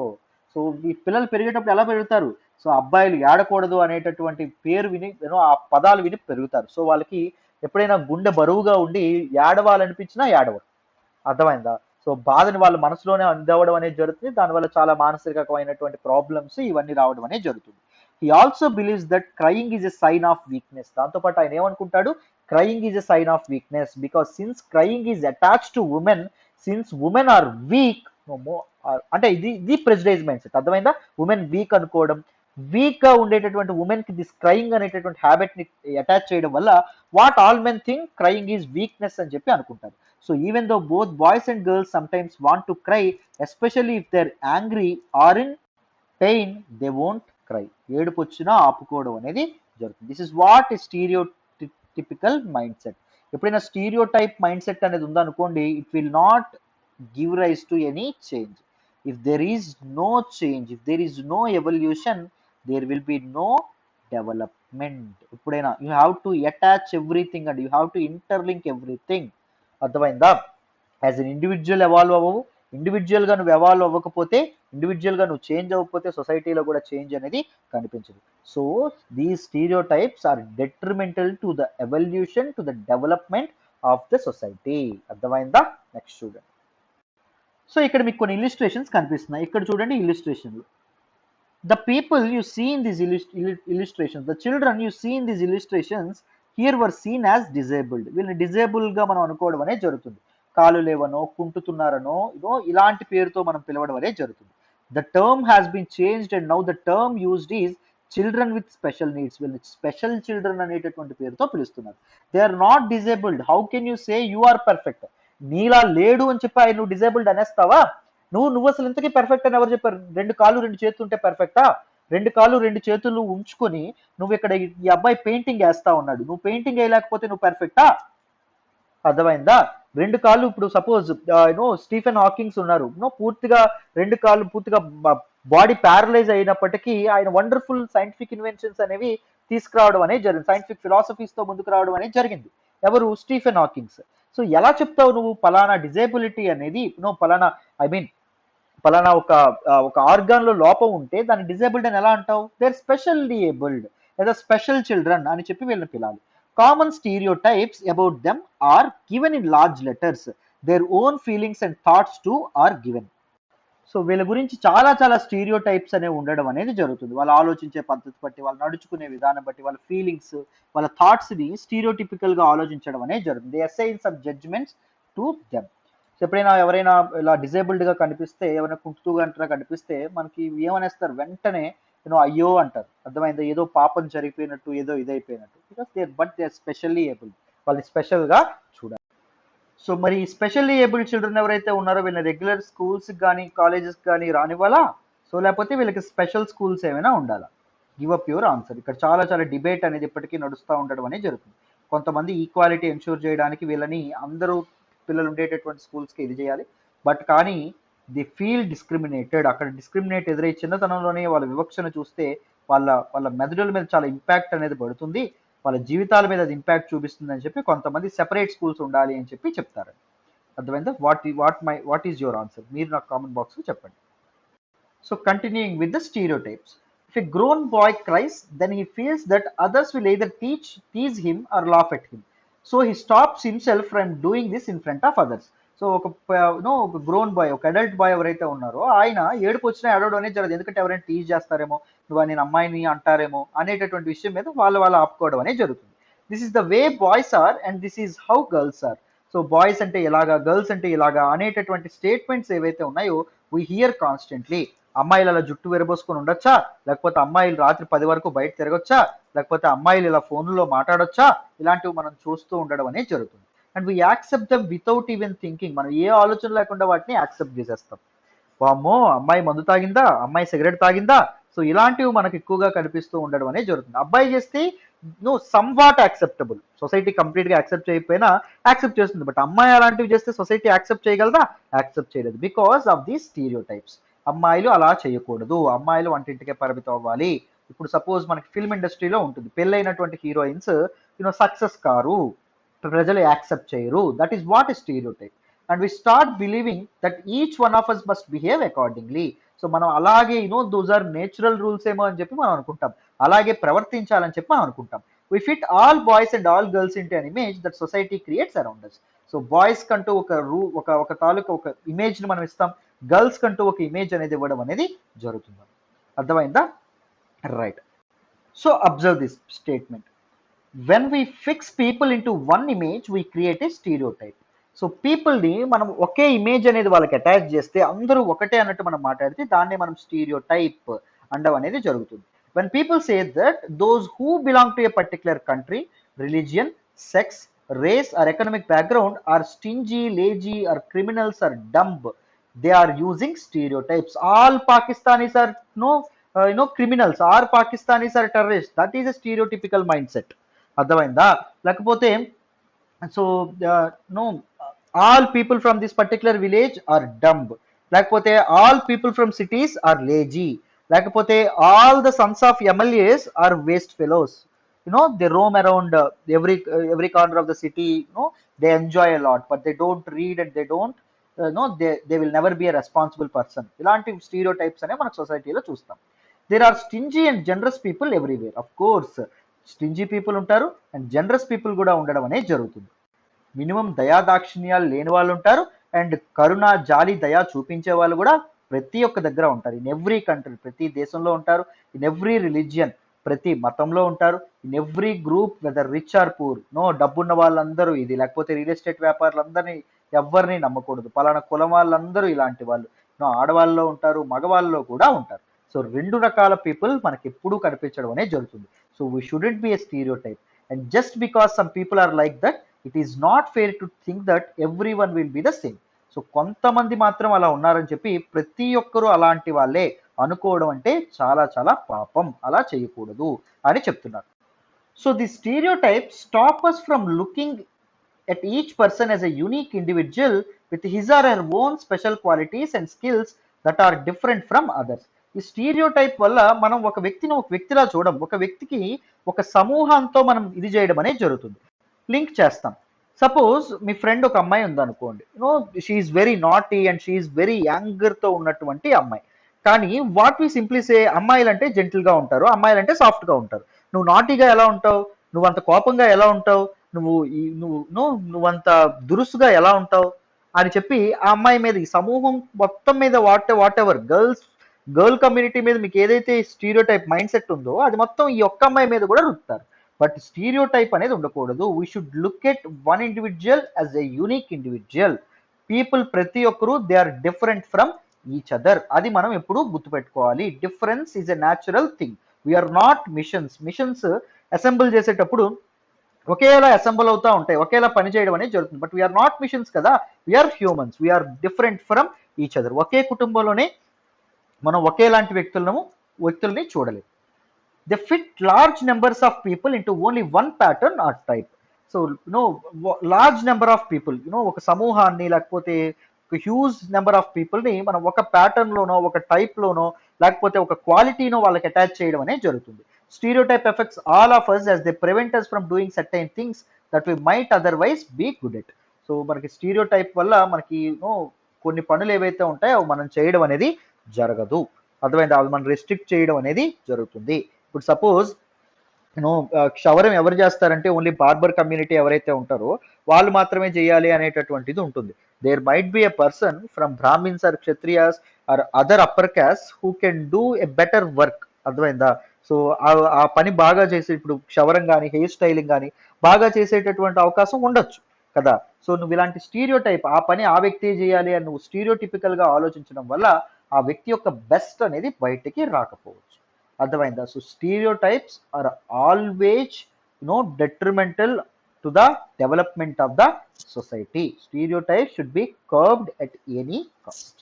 So ఈ పిల్లలు పెరిగేటప్పుడు ఎలా పెరుగుతారు? సో అబ్బాయిలు ఏడకూడదు అనేటటువంటి పేరు విని, ఆ పదాలు విని పెరుగుతారు. సో వాళ్ళకి ఎప్పుడైనా గుండె బరువుగా ఉండి ఏడవాలనిపించినా ఏడవరు. అర్థమైందా? సో బాధని వాళ్ళ మనసులోనే అందవడం అనేది జరుగుతుంది. దానివల్ల చాలా మానసికమైనటువంటి ప్రాబ్లమ్స్ ఇవన్నీ రావడం అనేది జరుగుతుంది. He also believes that crying is a sign of weakness. దాంతోపాటు ఆయన ఏమనుకుంటాడు? Crying is a sign of weakness because since crying is attach to women, since women are weak, అంటే ఇది ప్రెజుడైజ్ మైండ్ సెట్. అర్థమైందా? ఉమెన్ వీక్ అనుకోవడం, weak గా ఉండేటటువంటి women కి దిస్ క్రయింగ్ అనేటటువంటి హ్యాబిట్ ని అటాచ్ చేయడం వల్ల what all men think crying is weakness అని చెప్పి అనుకుంటారు. So even though both boys and girls sometimes want to cry, especially if they're angry or in pain, they won't cry. ఏడుపు వచ్చినా ఆపుకోవడం అనేది జరుగుతుంది. This is what stereotypical mindset. ఎప్పుడైనా stereotype mindset అనేది ఉందనుకోండి, it will not give rise to any change. If there is no change, if there is no evolution, there will be no development. ఎప్పుడైనా you have to attach everything and you have to interlink everything. అర్థమైందా? As an individual evolve అవ్వవు. Individual గా నువ్వు evolve అవ్వకపోతే, individual గా నువ్వు change అవ్వకపోతే సొసైటీలో కూడా చేంజ్ అనేది కనిపించదు. So these stereotypes are detrimental to the evolution, to the development of the society. అర్థమైందా? నెక్స్ట్ చూడండి. సో ఇక్కడ మీకు కొన్ని ఇల్లుస్ట్రేషన్స్ కనిపిస్తున్నాయి. ఇక్కడ చూడండి ఇల్లుస్ట్రేషన్లు. The people you see in these illustrations, the children you see in these illustrations here were seen as disabled. వీళ్ళని డిజేబుల్ గా మనం అనుకోవడం అనేది జరుగుతుంది. కాలు లేవనో, కుంటుతున్నారనో, ఇలాంటి పేరుతో మనం పిలవడం అనేది జరుగుతుంది. The term has been changed and now the term used is children with special needs. వీళ్ళని స్పెషల్ చిల్డ్రన్ అనేటటువంటి పేరుతో పిలుస్తున్నారు. They are not disabled. How can you say you are perfect? నీలా లేడు అని చెప్పి ఆయన నువ్వు డిజేబుల్డ్ అనేస్తావా? నువ్వు అసలు ఇంతకీ పర్ఫెక్ట్ అని ఎవరు చెప్పారు? 2 కాళ్ళు 2 చేతులు ఉంటే పర్ఫెక్టా? 2 కాళ్ళు 2 చేతులు ఉంచుకొని నువ్వు ఇక్కడ ఈ అబ్బాయి పెయింటింగ్ వేస్తా ఉన్నాడు, నువ్వు పెయింటింగ్ వేయలేకపోతే నువ్వు పర్ఫెక్టా? అర్థమైందా? 2 కాళ్ళు, ఇప్పుడు సపోజ్ స్టీఫెన్ హాకింగ్స్ ఉన్నారు, పూర్తిగా 2 కాళ్ళు పూర్తిగా బాడీ ప్యారలైజ్ అయినప్పటికీ ఆయన వండర్ఫుల్ సైంటిఫిక్ ఇన్వెన్షన్స్ అనేవి తీసుకురావడం అనేది జరిగింది. సైంటిఫిక్ ఫిలాసఫీస్ తో ముందుకు రావడం అనేది జరిగింది. ఎవరు? Stephen Hawking's. సో ఎలా చెప్తావు నువ్వు పలానా డిజేబిలిటీ అనేది, పలానా ఐ మీన్ పలానా ఒక ఆర్గాన్లో లోపం ఉంటే దాన్ని డిజేబుల్డ్ అని ఎలా అంటావు? దే ఆర్ స్పెషల్లీ ఏబుల్డ్ లేదా స్పెషల్ చిల్డ్రన్ అని చెప్పి వీళ్ళని పిలాలి. Common stereotypes about them are given in large letters. Their own feelings and thoughts too are given. So వీళ్ళ గురించి చాలా చాలా స్టీరియోటైప్స్ అనేవి ఉండడం అనేది జరుగుతుంది. వాళ్ళు ఆలోచించే పద్ధతి బట్టి, వాళ్ళు నడుచుకునే విధానం బట్టి, వాళ్ళ ఫీలింగ్స్, వాళ్ళ థాట్స్ని స్టీరియోటిపికల్గా ఆలోచించడం అనేది జరుగుతుంది. They assign some judgements to them. So ఎప్పుడైనా ఎవరైనా ఇలా డిజేబుల్డ్గా కనిపిస్తే, ఎవరైనా కుంటుతూ గంటగా కనిపిస్తే మనకి ఏమనేస్తారు, వెంటనే అయ్యో అంటారు. అర్థమైందా? ఏదో పాపం జరిగిపోయినట్టు, ఏదో ఇదైపోయినట్టు. Because they are specially able. వాళ్ళని స్పెషల్గా చూడాలి. సో మరి స్పెషల్లీ ఏబుల్డ్ చిల్డ్రన్ ఎవరైతే ఉన్నారో వీళ్ళని రెగ్యులర్ స్కూల్స్కి కానీ కాలేజెస్కి కానీ రానివ్వాలా? సో లేకపోతే వీళ్ళకి స్పెషల్ స్కూల్స్ ఏమైనా ఉండాలా? Give up your answer. ఇక్కడ చాలా చాలా డిబేట్ అనేది ఇప్పటికీ నడుస్తూ ఉండడం అనేది జరుగుతుంది. కొంతమంది ఈక్వాలిటీ ఎన్షూర్ చేయడానికి వీళ్ళని అందరూ పిల్లలు ఉండేటటువంటి స్కూల్స్కి ఇది చేయాలి. బట్ కానీ ది ఫీల్ డిస్క్రిమినేటెడ్. అక్కడ డిస్క్రిమినేట్ ఎదురై చిన్నతనంలోనే వాళ్ళ వివక్షను చూస్తే వాళ్ళ వాళ్ళ మెదడుల మీద చాలా ఇంపాక్ట్ అనేది పడుతుంది, వాళ్ళ జీవితాల మీద అది ఇంపాక్ట్ చూపిస్తుంది అని చెప్పి కొంతమంది సెపరేట్ స్కూల్స్ ఉండాలి అని చెప్పి చెప్తారు. అర్థమైందా? What is your answer? మీరు నాకు కామెంట్ బాక్స్లో చెప్పండి. So continuing with the stereotypes. If a grown boy cries, then he feels that others will either tease him or laugh at him. So he stops himself from doing this in front of others. So ఒక grown bye, ఒక adult bye ఎవరైతే ఉన్నారో ఆయన ఏడుపు వచ్చినా ఏడవడం అనేది జరగదు. ఎందుకంటే ఎవరైనా టీజ్ చేస్తారేమో, నువ్వు నేను అమ్మాయిని అంటారేమో అనేటటువంటి విషయం మీద వాళ్ళు ఆపుకోవడం అనేది జరుగుతుంది. This is the way boys are and this is how girls are. So boys అంటే ఇలాగా, గర్ల్స్ అంటే ఇలాగా అనేటటువంటి స్టేట్మెంట్స్ ఏవైతే ఉన్నాయో వీ హియర్ కాన్స్టెంట్లీ. అమ్మాయిలు అలా జుట్టు విరబోసుకొని ఉండొచ్చా, లేకపోతే అమ్మాయిలు రాత్రి 10 వరకు బయట తిరగొచ్చా, లేకపోతే అమ్మాయిలు ఇలా ఫోన్లో మాట్లాడొచ్చా, ఇలాంటివి మనం చూస్తూ ఉండడం అనేది జరుగుతుంది. And we accept them without even thinking. మనం ఏ ఆలోచన లేకుండా వాటిని యాక్సెప్ట్ చేసేస్తాం. వామ్మో అమ్మాయి మందు తాగిందా, అమ్మాయి సిగరెట్ తాగిందా, సో ఇలాంటివి మనకు ఎక్కువగా కనిపిస్తూ ఉండడం అనేది జరుగుతుంది. అబ్బాయి చేస్తే సమ్ వాట్ యాక్సెప్టబుల్, సొసైటీ కంప్లీట్గా యాక్సెప్ట్ చేయకపోయినా యాక్సెప్ట్ చేస్తుంది. బట్ అమ్మాయి అలాంటివి చేస్తే సొసైటీ యాక్సెప్ట్ చేయగలదా? యాక్సెప్ట్ చేయలేదు. Because of the stereotypes. అమ్మాయిలు అలా చేయకూడదు, అమ్మాయిలు వంటింటికే పరిమితం అవ్వాలి. ఇప్పుడు సపోజ్ మనకి ఫిల్మ్ ఇండస్ట్రీలో ఉంటుంది, పెళ్ళైనటువంటి హీరోయిన్స్ సక్సెస్ కారు, ప్రజలు యాక్సెప్ట్ చేయరు. That is what is stereotype. And we start believing that each one of us must behave accordingly. So మనం అలాగే దోస్ ఆర్ నేచురల్ రూల్స్ ఏమో అని చెప్పి మనం అనుకుంటాం, అలాగే ప్రవర్తించాలని చెప్పి మనం అనుకుంటాం. We fit all boys and all girls into an image that society creates around us. So boys కంటూ ఒక తాలూకా ఒక ఇమేజ్ని మనం ఇస్తాం, గర్ల్స్ కంటూ ఒక ఇమేజ్ అనేది ఇవ్వడం అనేది జరుగుతుంది. అర్థమైందా? Right. So observe this statement. When we fix people into one image, we create a stereotype. So పీపుల్ని మనం ఒకే ఇమేజ్ అనేది వాళ్ళకి అటాచ్ చేస్తే, అందరూ ఒకటే అన్నట్టు మనం మాట్లాడితే దాన్ని మనం స్టీరియోటైప్ అనడం అనేది జరుగుతుంది. When people say that those who belong to a particular country, religion, sex, race or economic background are stingy, lazy or criminals or dumb, they are using stereotypes. All Pakistanis are criminals, all Pakistanis are terrorists. That is a stereotypical mindset. అర్థమైందా? లేకపోతే so no all people from this particular village are dumb, లేకపోతే all people from cities are lazy, లేకపోతే all the sons of MLAs are waste fellows. They roam around every corner of the city. They enjoy a lot but they don't read and they don't they will never be a responsible person. ఇలాంటి stereotypes అనే మన సొసైటీలో చూస్తాం. There are stingy and generous people everywhere. Of course stingy people ఉంటారు and generous people కూడా ఉండడం అనేది జరుగుతుంది. మినిమం దయాదాక్షిణ్యాలు లేని వాళ్ళు ఉంటారు అండ్ కరుణ, జాలి, దయా చూపించే వాళ్ళు కూడా ప్రతి ఒక్క దగ్గర ఉంటారు. ఇన్ ఎవ్రీ కంట్రీ, ప్రతి దేశంలో ఉంటారు. ఇన్ ఎవ్రీ రిలీజియన్, ప్రతి మతంలో ఉంటారు. In every group, whether rich or poor. డబ్బున్న వాళ్ళందరూ ఇది, లేకపోతే రియల్ ఎస్టేట్ వ్యాపారులందరినీ ఎవరిని నమ్మకూడదు, పలానా కులం వాళ్ళందరూ ఇలాంటి వాళ్ళు. ఆడవాళ్ళలో ఉంటారు, మగవాళ్ళలో కూడా ఉంటారు. సో రెండు రకాల పీపుల్ మనకి ఎప్పుడూ కనిపించడం అనేది జరుగుతుంది. So we shouldn't be a stereotype. And just because some people are like that, it is not fair to think that every one will be the same. So కొంతమంది మాత్రం అలా ఉన్నారని చెప్పి ప్రతి ఒక్కరూ అలాంటి వాళ్ళే అనుకోవడం అంటే చాలా చాలా పాపం, అలా చేయకూడదు అని చెప్తున్నారు. So the stereotype stop us from looking at each person as a unique individual with his or her own special qualities and skills that are different from others. ఈ స్టీరియోటైప్ వల్ల మనం ఒక వ్యక్తిని ఒక వ్యక్తిలా చూడం, ఒక వ్యక్తికి ఒక సమూహంతో మనం ఇది చేయడం అనేది జరుగుతుంది, లింక్ చేస్తాం. సపోజ్ మీ ఫ్రెండ్ ఒక అమ్మాయి ఉందనుకోండి, she's very naughty and she's very యాంగర్తో ఉన్నటువంటి అమ్మాయి. కానీ వాట్ వి సింప్లీ సే, అమ్మాయిలు అంటే జెంటిల్గా ఉంటారు, అమ్మాయిలు అంటే సాఫ్ట్గా ఉంటారు. నువ్వు నాటీగా ఎలా ఉంటావు, నువ్వు అంత కోపంగా ఎలా ఉంటావు, నువ్వంత దురుసుగా ఎలా ఉంటావు అని చెప్పి ఆ అమ్మాయి మీద, ఈ సమూహం మొత్తం మీద వాట్ ఎవర్ గర్ల్ కమ్యూనిటీ మీద మీకు ఏదైతే స్టీరియోటైప్ మైండ్ సెట్ ఉందో అది మొత్తం ఈ ఒక్క అమ్మాయి మీద కూడా రుద్దుతారు. బట్ స్టీరియోటైప్ అనేది ఉండకూడదు. We should look at one individual as a unique individual. People ప్రతి ఒక్కరు they are different from each other. అది మనం ఎప్పుడూ గుర్తుపెట్టుకోవాలి. Difference is a natural thing. We're not machines. Machines assemble చేసేటప్పుడు ఒకేలా అసెంబుల్ అవుతూ ఉంటాయి, ఒకేలా పని చేయడం అనేది జరుగుతుంది. బట్ వీఆర్ నాట్ మిషన్స్ కదా, we are humans, we are different from each other. ఒకే కుటుంబంలోనే మనం ఒకేలాంటి వ్యక్తుల్ని చూడలేము. They fit large numbers of people into only one pattern or type. So large number of people, ఒక సమూహాన్ని లేకపోతే ఒక హ్యూజ్ నెంబర్ ఆఫ్ పీపుల్ని మనం ఒక ప్యాటర్న్లోనో ఒక టైప్లోనో లేకపోతే ఒక క్వాలిటీనో వాళ్ళకి అటాచ్ చేయడం అనేది జరుగుతుంది. Stereotype effects all of us as they prevent us from doing certain things that we might otherwise be good at. So మనకి స్టీరియోటైప్ వల్ల మనకి కొన్ని పనులు ఏవైతే ఉంటాయో అవి మనం చేయడం అనేది జరగదు. అర్థమైందా? అవి మనం రెస్ట్రిక్ట్ చేయడం అనేది జరుగుతుంది. ఇప్పుడు సపోజ్ క్షవరం ఎవరు చేస్తారంటే ఓన్లీ బార్బర్ కమ్యూనిటీ ఎవరైతే ఉంటారో వాళ్ళు మాత్రమే చేయాలి అనేటటువంటిది ఉంటుంది. There might be a person from Brahmins or Kshatriyas or other upper caste who can do a better work. అర్థమైందా? సో ఆ పని బాగా చేసే, ఇప్పుడు క్షవరం కానీ హెయిర్ స్టైలింగ్ కానీ బాగా చేసేటటువంటి అవకాశం ఉండొచ్చు కదా. సో నువ్వు ఇలాంటి స్టీరియోటైప్, ఆ పని ఆ వ్యక్తి చేయాలి అని నువ్వు స్టీరియోటిపికల్ గా ఆలోచించడం వల్ల ఆ వ్యక్తి యొక్క బెస్ట్ అనేది బయటికి రాకపోవచ్చు. అర్థమైందా? So stereotypes are always detrimental to the development of the society. Stereotypes should be curbed at any cost.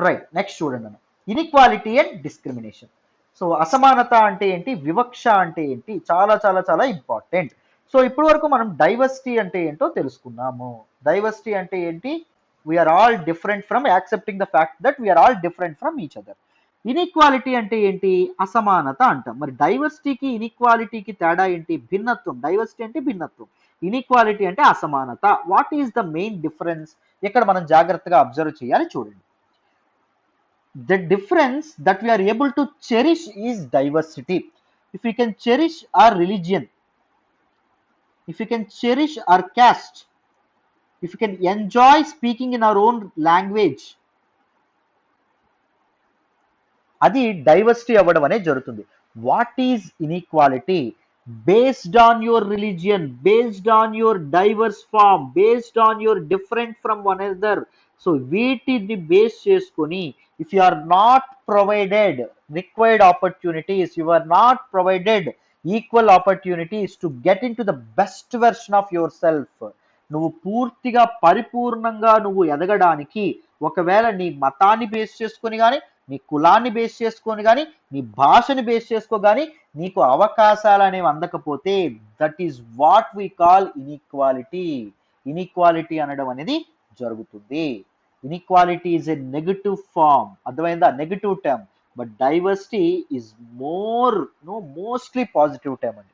Right, next చూడండి అన్న, ఇన్ఈక్వాలిటీ అండ్ డిస్క్రిమినేషన్. సో అసమానత అంటే ఏంటి, వివక్ష అంటే ఏంటి, చాలా చాలా చాలా ఇంపార్టెంట్. సో ఇప్పటి వరకు మనం డైవర్సిటీ అంటే ఏంటో తెలుసుకున్నాము. డైవర్సిటీ అంటే ఏంటి, we're all different from, accepting the fact that we're all different from each other. Inequality అంటే ఏంటి, అసమానత అంటాం. మరి డైవర్సిటీకి ఇన్ఈక్వాలిటీకి తేడా ఏంటి, భిన్నత్వం. డైవర్సిటీ అంటే భిన్నత్వం, ఇన్ఈక్వాలిటీ అంటే అసమానత. What is the main difference, ఇక్కడ మనం జాగ్రత్తగా అబ్జర్వ్ చేయాలి. చూడండి, the difference that we are able to cherish is diversity. If we can cherish our religion, if we can cherish our caste, if we can enjoy speaking in our own language, అది diversity అవ్వడం అనేది జరుగుతుంది. What is inequality, based on your religion, based on your diverse form, based on your different from one another. So వీటిని base చేసుకొని if you are not provided required opportunities, you are not provided equal opportunities to get into the best version of yourself, నువ్వు పూర్తిగా పరిపూర్ణంగా నువ్వు ఎదగడానికి ఒకవేళ నీ మతాన్ని బేస్ చేసుకొని కానీ, నీ కులాన్ని బేస్ చేసుకొని కానీ, నీ భాషని బేస్ చేసుకో కానీ నీకు అవకాశాలు అనేవి అందకపోతే, that is what we call inequality. Inequality అనడం అనేది జరుగుతుంది. Inequality is a negative form. అర్థమైందా? Negative term. But diversity is mostly positive term అండి.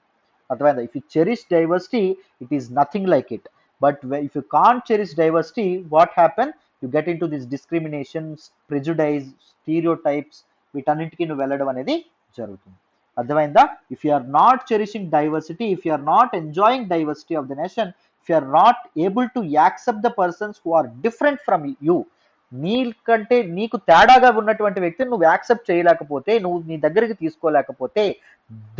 అర్థమైందా? If you cherish diversity it is nothing like it. But if you can't cherish diversity, what happen, you get into this discrimination, prejudice, stereotypes, వీటన్నింటికి నువ్వు వెళ్ళడం అనేది జరుగుతుంది. అర్థమైందా? If you are not cherishing diversity, if you are not enjoying diversity of the nation, if you are not able to accept the persons who are different from you, నీకంటే నీకు తేడాగా ఉన్నటువంటి వ్యక్తిని నువ్వు యాక్సెప్ట్ చేయలేకపోతే, నువ్వు నీ దగ్గరికి తీసుకోలేకపోతే,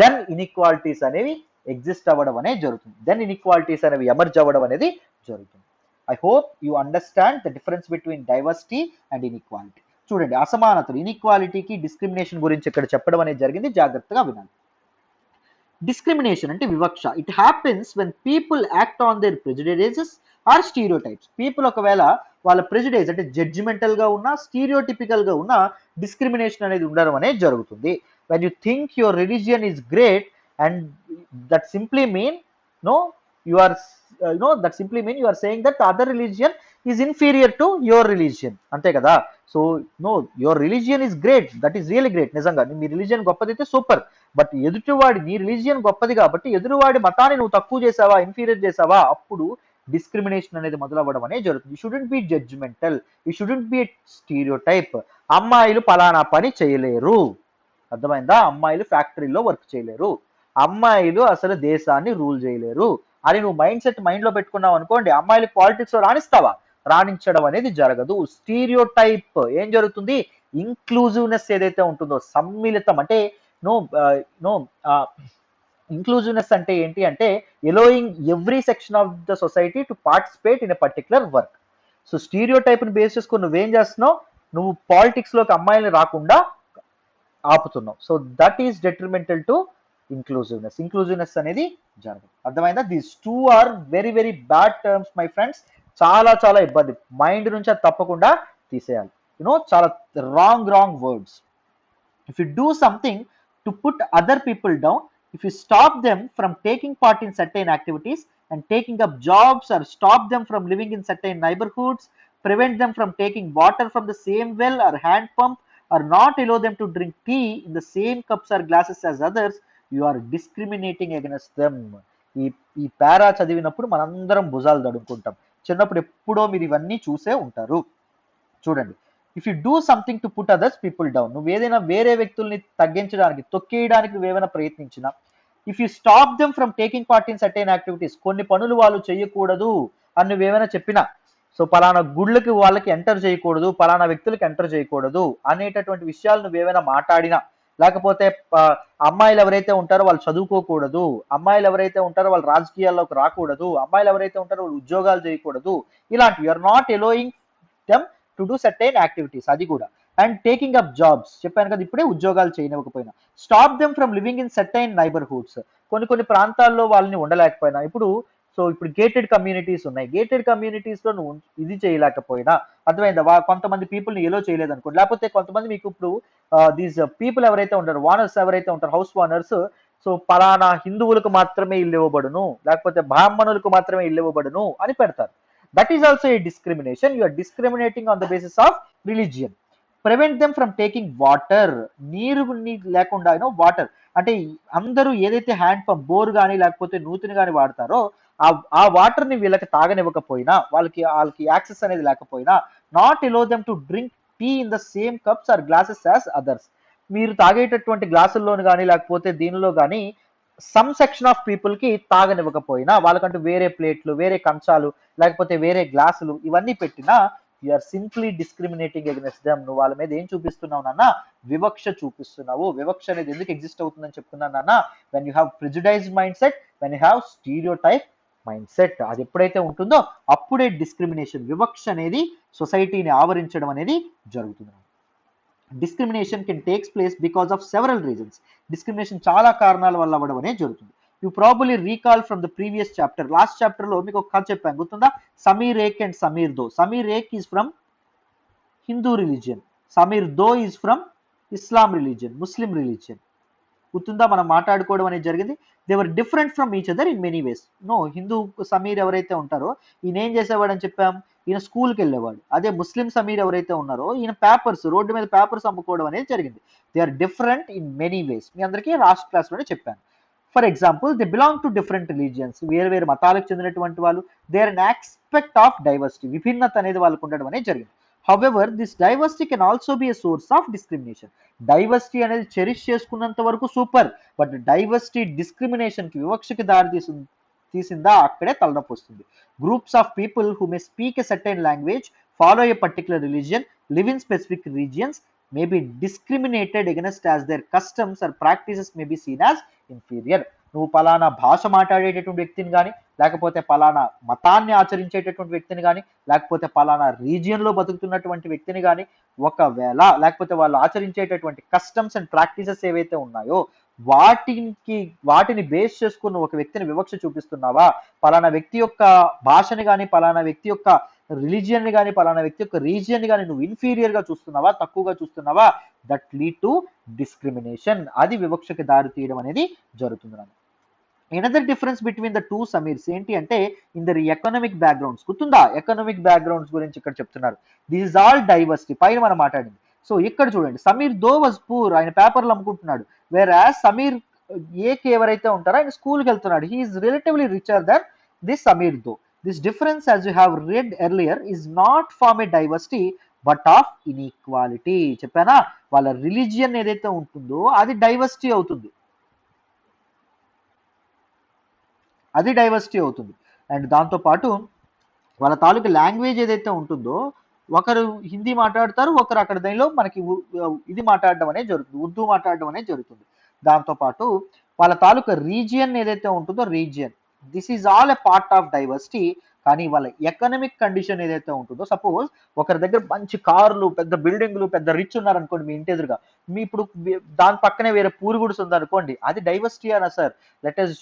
దెన్ ఇన్ఈక్వాలిటీస్ అనేవి ఎగ్జిస్ట్ అవ్వడం అనేది జరుగుతుంది. దెన్ ఇన్ఈక్వాలిటీస్ అనేవి ఎమర్జ్ అవ్వడం అనేది జరుగుతుంది. I hope you understand the difference between diversity and inequality. చూడండి, అసమానతలు, ఇన్ఈక్వాలిటీకి డిస్క్రిమినేషన్ గురించి ఇక్కడ చెప్పడం అనేది జరిగింది, జాగ్రత్తగా వినాలి. డిస్క్రిమినేషన్ అంటే వివక్ష. It happens when people act on their prejudices or stereotypes. People ఒకవేళ వాళ్ళ ప్రెజుడైజ్ అంటే జడ్జిమెంటల్ గా ఉన్నా, స్టీరియోటిపికల్ గా ఉన్నా, డిస్క్రిమినేషన్ అనేది ఉండడం అనేది జరుగుతుంది. When you think your religion is great and that simply mean you are that simply mean you are saying that the other religion is inferior to your religion, ante kada. So no, your religion is great, that is really great. నిజంగా మీ religion గొప్పదైతే super. But ఎదుటివాడి, నీ religion గొప్పది కాబట్టి ఎదురువాడి మతాన్ని నువ్వు తక్కువ చేసావా, inferior చేసావా, అప్పుడు డిస్క్రిమినేషన్ అనేది మొదలవ్వడం అనేది జరుగుతుంది. You shouldn't be judgemental, you shouldn't be stereotype. అమ్మాయిలు పలానా పని చేయలేరు, అర్థమైందా? అమ్మాయిలు ఫ్యాక్టరీలో వర్క్ చేయలేరు, అమ్మాయిలు అసలు దేశాన్ని రూల్ చేయలేరు అని నువ్వు మైండ్ సెట్ మైండ్లో పెట్టుకున్నావు అనుకోండి, అమ్మాయిలు పాలిటిక్స్లో రాణిస్తావా? రాణించడం అనేది జరగదు. స్టీరియోటైప్ ఏం జరుగుతుంది? ఇంక్లూజివ్నెస్ ఏదైతే ఉంటుందో, సమ్మిళితం అంటే నో నో ఇంక్లూజివ్నెస్ అంటే ఏంటి అంటే allowing every section of the society to participate in a particular work. So స్టీరియోటైప్ని బేస్ చేసుకుని నువ్వేం చేస్తున్నావు? నువ్వు పాలిటిక్స్లోకి అమ్మాయిలు రాకుండా ఆపుతున్నావు. So that is detrimental to inclusiveness. Inclusiveness అనేది జరగదు, అర్థమైందా? These two are very very bad terms my friends. చాలా చాలా ఇబ్బంది, మైండ్ నుంచి అది తప్పకుండా తీసేయాలి. చాలా wrong words. If you do something to put other people down, if you stop them from taking part in certain activities and taking up jobs, or stop them from living in certain neighborhoods, prevent them from taking water from the same well or hand pump, or not allow them to drink tea in the same cups or glasses as others, you are discriminating against them. ఈ పారా చదివినప్పుడు మనందరం భుజాలు తడుముకుంటాం. చిన్నప్పుడు ఎప్పుడో మీరు ఇవన్నీ చూసే ఉంటారు. చూడండి, if you do something to put others people down, నువ్వు ఏదైనా వేరే వ్యక్తుల్ని తగ్గించడానికి, తొక్కేయడానికి నువ్వేమైనా ప్రయత్నించినా, if you stop them from taking part in certain activities, కొన్ని పనులు వాళ్ళు చేయకూడదు అని నువ్వేమైనా చెప్పినా, సో పలానా గుళ్ళకి వాళ్ళకి ఎంటర్ చేయకూడదు, పలానా వ్యక్తులకి ఎంటర్ చేయకూడదు అనేటటువంటి విషయాలు నువ్వేమైనా మాట్లాడినా, లేకపోతే అమ్మాయిలు ఎవరైతే ఉంటారో వాళ్ళు చదువుకోకూడదు, అమ్మాయిలు ఎవరైతే ఉంటారో వాళ్ళు రాజకీయాల్లోకి రాకూడదు, అమ్మాయిలు ఎవరైతే ఉంటారో వాళ్ళు ఉద్యోగాలు చేయకూడదు, ఇలాంటివి you're not allowing them to do certain activities. అది కూడా. అండ్ టేకింగ్ అప్ జాబ్స్, చెప్పాను కదా ఇప్పుడే, ఉద్యోగాలు చేయనివ్వకపోయినా. Stop them from living in certain neighbourhoods, కొన్ని ప్రాంతాల్లో వాళ్ళని ఉండలేకపోయినా. ఇప్పుడు గేటెడ్ కమ్యూనిటీస్ ఉన్నాయి, గేటెడ్ కమ్యూనిటీస్లో నువ్వు ఇది చేయలేకపోయినా, అర్థమైందా? కొంతమంది పీపుల్ని ఎలో చేయలేదు అనుకోండి, లేకపోతే కొంతమంది మీకు ఇప్పుడు దీస్ పీపుల్ ఎవరైతే ఉంటారో, ఓనర్స్ ఎవరైతే ఉంటారో, హౌస్ ఓనర్స్, సో పలానా హిందువులకు మాత్రమే ఇల్లు ఇవ్వబడును, లేకపోతే బ్రాహ్మణులకు మాత్రమే ఇల్లు ఇవ్వబడును అని పెడతారు. That is also a discrimination. You are discriminating on the basis of religion. Prevent them from taking water, నీరు లేకుండా వాటర్ అంటే అందరూ ఏదైతే హ్యాండ్ పంప్, బోర్ కానీ లేకపోతే నూతిని కానీ వాడతారో ఆ వాటర్ని వీళ్ళకి తాగనివ్వకపోయినా, వాళ్ళకి యాక్సెస్ అనేది లేకపోయినా, not allow them to drink tea in the same cups or glasses as others, మీరు తాగేటటువంటి గ్లాసుల్లోని కానీ లేకపోతే దీనిలో కానీ సమ్ సెక్షన్ ఆఫ్ పీపుల్కి తాగనివ్వకపోయినా, వాళ్ళకంటూ వేరే ప్లేట్లు, వేరే కంచాలు, లేకపోతే వేరే గ్లాసులు ఇవన్నీ పెట్టినా, you're simply discriminating against them. నువ్వు వాళ్ళ మీద ఏం చూపిస్తున్నావు నాన్న? వివక్ష చూపిస్తున్నావు. వివక్ష అనేది ఎందుకు ఎగ్జిస్ట్ అవుతుందని చెప్తున్నాను నాన్న? When you have prejudiced mindset, when you have stereotype mindset, అది ఎప్పుడైతే ఉంటుందో అప్పుడే డిస్క్రిమినేషన్, వివక్ష అనేది సొసైటీని ఆవరించడం అనేది జరుగుతుంది. Discrimination can takes place because of several reasons. Discrimination చాలా కారణాల వల్ల అవ్వడం అనేది జరుగుతుంది. You probably recall from the previous chapter, last చాప్టర్లో మీకు ఒక కథ చెప్పాను, గుర్తుందా? సమీర్ ఏక్ అండ్ సమీర్ దో. సమీర్ ఏక్ is from Hindu religion, Sameer దో is from Islam religion, Muslim religion. గుర్తుందా? మనం మాట్లాడుకోవడం అనేది జరిగింది. They were different from each other in many ways. Hindu Sameer ఎవరైతే ఉంటారో ఈయన ఏం చేసేవాడు అని చెప్పాం, ఈయన స్కూల్కి వెళ్ళేవాడు. అదే ముస్లిం సమీర్ ఎవరైతే ఉన్నారో ఈయన పేపర్స్, రోడ్డు మీద పేపర్స్ అమ్ముకోవడం అనేది జరిగింది. They are different in many ways. మీ అందరికీ లాస్ట్ క్లాస్లోనే చెప్పాను. For example, they belong to different religions, వేరు మతాలకు చెందినటువంటి వాళ్ళు. They are an aspect of diversity, విభిన్నత అనేది వాళ్ళకు ఉండడం అనేది జరిగింది. However, this diversity can also be a source of discrimination. Diversity అనేది చెరిష్ చేసుకున్నంత వరకు సూపర్, బట్ డైవర్సిటీ డిస్క్రిమినేషన్కి, వివక్షకి దారి తీసిందా అక్కడే తలనొప్పి వస్తుంది. Groups of people who may speak a certain language, follow A particular religion, live in specific regions may be discriminated against as their customs or practices may be seen as inferior. నువ్వు పలానా భాష మాట్లాడేటటువంటి వ్యక్తిని కానీ, లేకపోతే పలానా మతాన్ని ఆచరించేటటువంటి వ్యక్తిని కానీ, లేకపోతే పలానా రీజియన్లో బతుకుతున్నటువంటి వ్యక్తిని కానీ, ఒకవేళ లేకపోతే వాళ్ళు ఆచరించేటటువంటి కస్టమ్స్ అండ్ ప్రాక్టీసెస్ ఏవైతే ఉన్నాయో వాటిని బేస్ చేసుకుని ఒక వ్యక్తిని వివక్ష చూపిస్తున్నావా, పలానా వ్యక్తి యొక్క భాషని కానీ, పలానా వ్యక్తి యొక్క రిలీజియన్ ని కానీ, పలానా వ్యక్తి యొక్క రీజియన్ ని కానీ నువ్వు ఇన్ఫీరియర్ గా చూస్తున్నావా, తక్కువగా చూస్తున్నావా, దట్ లీడ్ టు డిస్క్రిమినేషన్. అది వివక్షకి దారి తీయడం అనేది జరుగుతుంది. Another difference between the two Sameers ఏంటి అంటే ఇన్ దర్ ఎకనామిక్ బ్యాక్గ్రౌండ్స్. గుర్తుందా? ఎకనామిక్ బ్యాక్గ్రౌండ్స్ గురించి ఇక్కడ చెప్తున్నారు. దిస్ ఇస్ ఆల్ డైవర్సిటీ, పైన మనం మాట్లాడింది. సో ఇక్కడ చూడండి, సమీర్ దో వాజ్ పూర్, ఆయన పేపర్లు అమ్ముకుంటున్నాడు. వేర్ యాజ్ సమీర్ ఏకి ఎవరైతే ఉంటారో ఆయన స్కూల్కి వెళ్తున్నాడు. He is relatively richer than this Sameer though. This difference, as you have read earlier, is not from a diversity but of inequality. చెప్పానా, వాళ్ళ రిలీజియన్ ఏదైతే ఉంటుందో అది డైవర్సిటీ అవుతుంది, అది డైవర్సిటీ అవుతుంది. అండ్ దాంతోపాటు వాళ్ళ తాలూకు లాంగ్వేజ్ ఏదైతే ఉంటుందో, ఒకరు హిందీ మాట్లాడతారు, ఒకరు అక్కడ దానిలో మనకి ఇది మాట్లాడడం అనేది జరుగుతుంది, ఉర్దూ మాట్లాడడం అనేది జరుగుతుంది. దాంతోపాటు వాళ్ళ తాలూకు రీజియన్ ఏదైతే ఉంటుందో, region, this is all a part of diversity. కానీ వాళ్ళ ఎకనామిక్ కండిషన్ ఏదైతే ఉంటుందో, సపోజ్ ఒకరి దగ్గర మంచి కార్లు, పెద్ద బిల్డింగ్లు, పెద్ద రిచ్ ఉన్నారనుకోండి మీ ఇంటి ఎదురుగా, మీ ఇప్పుడు దాని పక్కనే వేరే పూర్ గుడిస్ ఉందనుకోండి, అది డైవర్సిటీ అనా sir, let us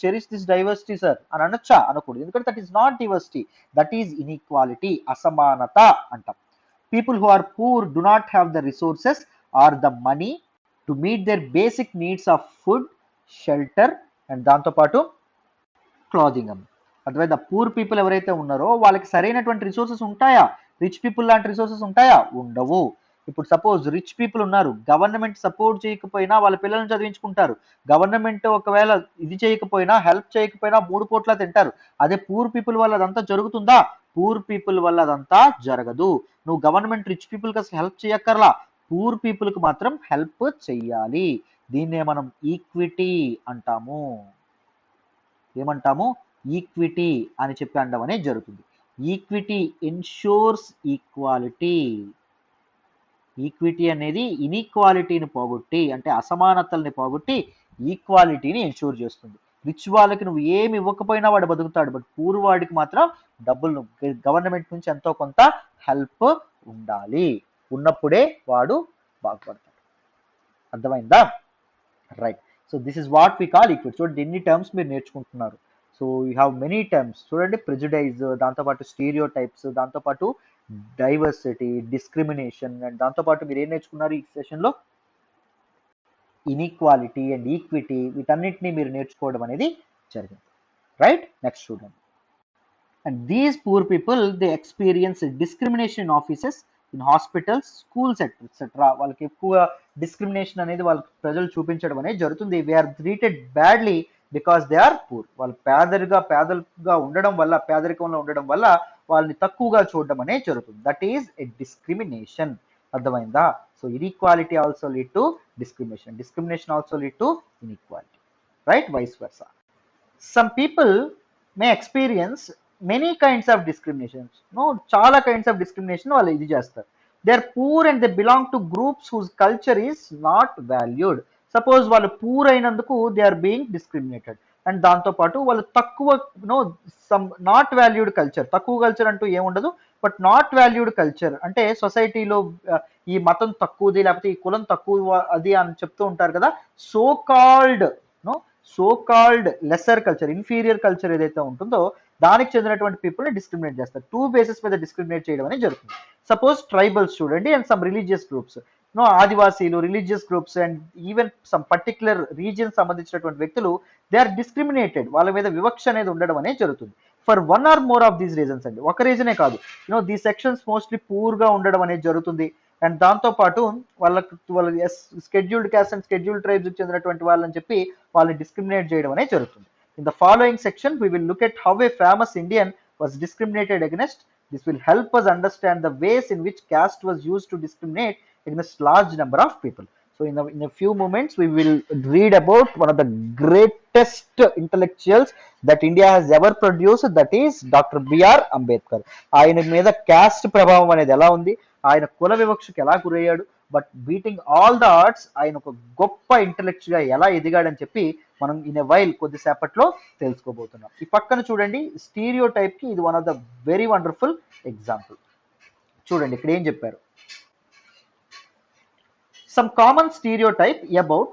cherish this diversity sir అని అనొచ్చా? అనకూడదు, ఎందుకంటే that is not diversity, that is inequality, అసమానత అంటాం. People who are poor do not have the resources or the money to meet their basic needs of food, shelter and దాంతోపాటు clothing. అర్థమైందా? Poor people ఎవరైతే ఉన్నారో వాళ్ళకి సరైనటువంటి resources ఉంటాయా? Rich people లాంటి రిసోర్సెస్ ఉంటాయా? ఉండవు. ఇప్పుడు సపోజ్ రిచ్ పీపుల్ ఉన్నారు, గవర్నమెంట్ సపోర్ట్ చేయకపోయినా వాళ్ళ పిల్లల్ని చదివించుకుంటారు, గవర్నమెంట్ ఒకవేళ ఇది చేయకపోయినా, హెల్ప్ చేయకపోయినా 3 పూట్ల తింటారు. అదే పూర్ పీపుల్ వల్ల అదంతా జరుగుతుందా? పూర్ పీపుల్ వల్ల అదంతా జరగదు. నువ్వు గవర్నమెంట్ రిచ్ పీపుల్కి అసలు హెల్ప్ చేయక్కర్లా, పూర్ పీపుల్కి మాత్రం హెల్ప్ చెయ్యాలి. దీన్నే మనం ఈక్విటీ అంటాము. ఏమంటాము? ఈక్విటీ అని చెప్పి అనడం అనేది జరుగుతుంది. Equity ensures equality. ఈక్విటీ అనేది ఇన్ఈక్వాలిటీని పోగొట్టి, అంటే అసమానతల్ని పోగొట్టి ఈక్వాలిటీని ఎన్షూర్ చేస్తుంది. రిచ్ వాళ్ళకి నువ్వు ఏమి ఇవ్వకపోయినా వాడు బతుకుతాడు, బట్ పూర్ వాడికి మాత్రం డబ్బులు గవర్నమెంట్ నుంచి ఎంతో కొంత హెల్ప్ ఉండాలి, ఉన్నప్పుడే వాడు బాగుపడతాడు. అర్థమైందా? Right. So this is what we call equity. చూడండి ఎన్ని టర్మ్స్ మీరు నేర్చుకుంటున్నారు. So you have many terms. చూడండి, ప్రెజుడైజ్, దాంతోపాటు స్టీరియో టైప్స్, దాంతోపాటు డైవర్సిటీ, డిస్క్రిమినేషన్, అండ్ దాంతోపాటు మీరు ఏం నేర్చుకున్నారు ఈ సెషన్లో? ఇన్ఈక్వాలిటీ అండ్ ఈక్విటీ, వీటన్నిటిని మీరు నేర్చుకోవడం అనేది జరిగింది. రైట్, నెక్స్ట్ చూడండి. And these poor people they experience discrimination in offices, in hospitals, schools etcetera. వాళ్ళకి ఎక్కువ డిస్క్రిమినేషన్ అనేది వాళ్ళకి ప్రజలు చూపించడం అనేది జరుగుతుంది. They are treated badly because they are poor. వాళ్ళు పేదలుగా ఉండడం వల్ల, పేదరికంలో ఉండడం వల్ల వాళ్ళని తక్కువగా చూడడం అనేది జరుగుతుంది. That is a discrimination. అర్థమైందా? So inequality also lead to discrimination, discrimination also lead to inequality. Right, vice versa. Some people may experience many kinds of discriminations. చాలా కైండ్స్ ఆఫ్ డిస్క్రిమినేషన్ వాళ్ళు ఇది చేస్తారు. They are poor and they belong to groups whose culture is not valued. Suppose వాళ్ళు poor అయినందుకు they are being discriminated. And దాంతోపాటు వాళ్ళు తక్కువ some not valued culture, తక్కువ కల్చర్ అంటూ ఏముండదు, బట్ నాట్ వాల్యూడ్ కల్చర్ అంటే సొసైటీలో ఈ మతం తక్కువది, లేకపోతే ఈ కులం తక్కువ అది అని చెప్తూ ఉంటారు కదా. So called lesser culture, inferior culture ఏదైతే ఉంటుందో దానికి చెందినటువంటి పీపుల్ని డిస్క్రిమినేట్ చేస్తారు. 2 బేసిస్ మీద డిస్క్రిమినేట్ చేయడం అనేది జరుగుతుంది. సపోజ్ ట్రైబల్స్ చూడండి, అండ్ సమ్ రిలీజియస్ గ్రూప్స్, ఆదివాసీలు, religious groups and even some particular region సంబంధించినటువంటి వ్యక్తులు, దే ఆర్ డిస్క్రిమినేటెడ్. వాళ్ళ మీద వివక్ష అనేది ఉండడం అనేది జరుగుతుంది. For 1 or more of these reasons అండి, ఒక రీజనే కాదు. దీస్ సెక్షన్స్ మోస్ట్లీ పూర్గా ఉండడం అనేది జరుగుతుంది. అండ్ దాంతోపాటు వాళ్ళ స్కెడ్యూల్డ్ క్యాస్ట్ అండ్ స్కెడ్యూల్డ్ ట్రైబ్స్కి చెందినటువంటి వాళ్ళని చెప్పి వాళ్ళని డిస్క్రిమినేట్ చేయడం అనేది జరుగుతుంది. In the following section, we will look at how a famous Indian was discriminated against. This will help us understand the ways in which caste was used to discriminate against large number of people. So in a few moments, we will read about one of the greatest intellectuals that India has ever produced, that is Dr. B.R. Ambedkar. ఆయన మీద caste ప్రభావం అనేది ఎలా ఉంది, ఆయన కుల వివక్షకు ఎలా గురయ్యాడు, but beating all the arts ఆయన ఒక గొప్ప ఇంటలెక్చువల్గా ఎలా ఎదిగాడని చెప్పి మనం ఇన్ ఎ వైల్ కొద్దిసేపట్లో తెలుసుకోబోతున్నాం. ఈ పక్కన చూడండి, స్టీరియో టైప్కి ఇది one of the very wonderful example. చూడండి ఇక్కడ ఏం చెప్పారు. Some common stereotype about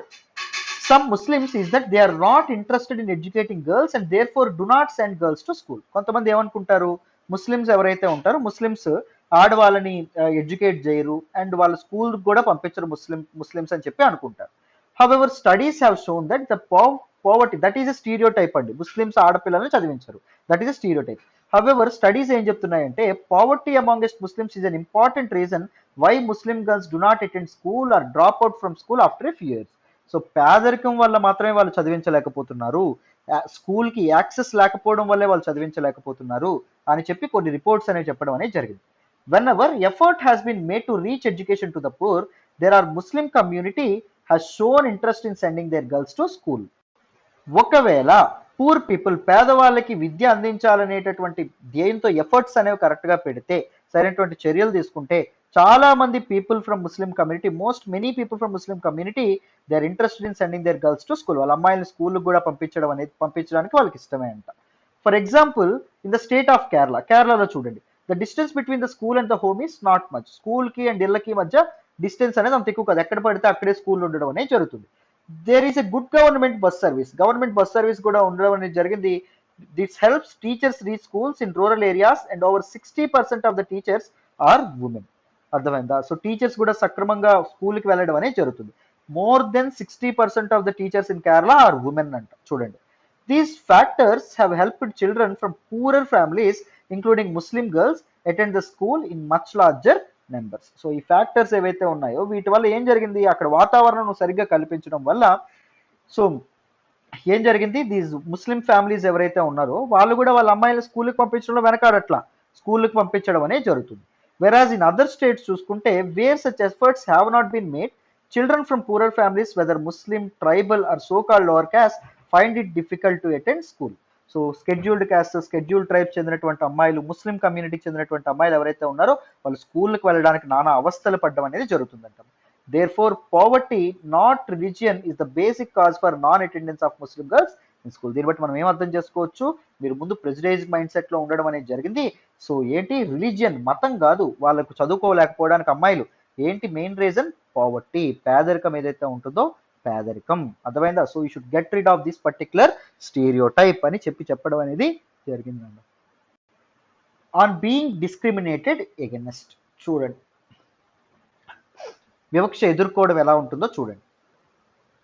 some Muslims is that they are not interested in educating girls and therefore do not send girls to school. కొంతమంది ఏమనుకుంటారు, ముస్లిమ్స్ ఎవరైతే ఉంటారో Muslims ఆడవాళ్ళని educate చేయరు అండ్ వాళ్ళ స్కూల్ కూడా పంపించరు ముస్లిమ్స్ అని చెప్పి అనుకుంటారు. However studies have shown that the poverty, that is a stereotype అండి. ముస్లిమ్స్ ఆడపిల్లల్ని చదివించరు, that is a stereotype. However studies ఏం చెప్తున్నాయంటే poverty amongst Muslims is an important reason why Muslim girls do not attend school or drop out from school after a few years. So పేదరికం వల్ల మాత్రమే వాళ్ళు చదివించలేకపోతున్నారు, స్కూల్కి access లేకపోవడం వల్లే వాళ్ళు చదివించలేకపోతున్నారు అని చెప్పి కొన్ని రిపోర్ట్స్ అనేవి చెప్పడం అనేది జరిగింది. Whenever effort has been made to reach education to the poor, there are Muslim community has shown interest in sending their girls to school. ఒకవేళ పూర్ పీపుల్ పేదవాళ్ళకి విద్య అందించాలనేటటువంటి ధ్యేయంతో ఎఫర్ట్స్ అనేవి కరెక్ట్గా పెడితే, సరైనటువంటి చర్యలు తీసుకుంటే, చాలా మంది people from Muslim community, many people from Muslim community they are interested in sending their girls to school. వాళ్ళ అమ్మాయిని స్కూల్కి కూడా పంపించడానికి వాళ్ళకి ఇష్టమే అంట. For example in the state of కేరళలో చూడండి, the distance between the school and the home is not much. స్కూల్కి అండ్ ఇళ్ళకి మధ్య డిస్టెన్స్ అనేది అంత ఎక్కువ కాదు, ఎక్కడ పడితే అక్కడే స్కూల్ ఉండడం అనేది జరుగుతుంది. There is a good government bus service కూడా ఉండడం అనేది జరిగింది. This helps teachers reach schools in rural areas and over 60% of the teachers are women. అర్థమైందా? సో టీచర్స్ కూడా సక్రమంగా స్కూల్కి వెళ్ళడం అనేది జరుగుతుంది. More than 60% of the teachers in Kerala are women అంట. చూడండి, these factors have helped children from poorer families including Muslim girls attend the school in much larger numbers. So ఈ ఫ్యాక్టర్స్ ఏవైతే ఉన్నాయో వీటి వల్ల ఏం జరిగింది, అక్కడ వాతావరణం సరిగ్గా కల్పించడం వల్ల సో ఏం జరిగింది, దీస్ ముస్లిం ఫ్యామిలీస్ ఎవరైతే ఉన్నారో వాళ్ళు కూడా వాళ్ళ అమ్మాయిలు స్కూల్కి పంపించడంలో వెనకాడట్లా, స్కూల్కి పంపించడం అనేది జరుగుతుంది. వెరాజ్ ఇన్ అదర్ స్టేట్స్ చూసుకుంటే, where such efforts have not been made, children from poorer families whether Muslim, tribal or so called lower caste find it difficult to attend school. So scheduled caste, scheduled tribe చెందినటువంటి అమ్మాయిలు, ముస్లిం కమ్యూనిటీకి చెందినటువంటి అమ్మాయిలు ఎవరైతే ఉన్నారో వాళ్ళు స్కూల్కి వెళ్ళడానికి నానా అవస్థలు పడడం అనేది జరుగుతుందంట. Therefore, poverty, not religion, is the basic cause for non-attendance of Muslim girls in school. దీన్ని బట్టి మనం ఏం అర్థం చేసుకోవచ్చు, మీరు ముందు ప్రెజుడైజ్ మైండ్ సెట్లో ఉండడం అనేది జరిగింది. సో ఏంటి, రిలీజియన్, మతం కాదు, వాళ్ళకు చదువుకోలేకపోవడానికి అమ్మాయిలు ఏంటి మెయిన్ రీజన్, పావర్టీ, పేదరికం ఏదైతే ఉంటుందో పేదరికం. అర్థమైందా? So you should get rid of this particular stereotype అని చెప్పడం అనేది జరిగిందండి. ఆన్ బీయింగ్ డిస్క్రిమినేటెడ్ ఎగెన్స్ట్, చూడండి వివక్ష ఎదుర్కోవడం ఎలా ఉంటుందో చూడండి.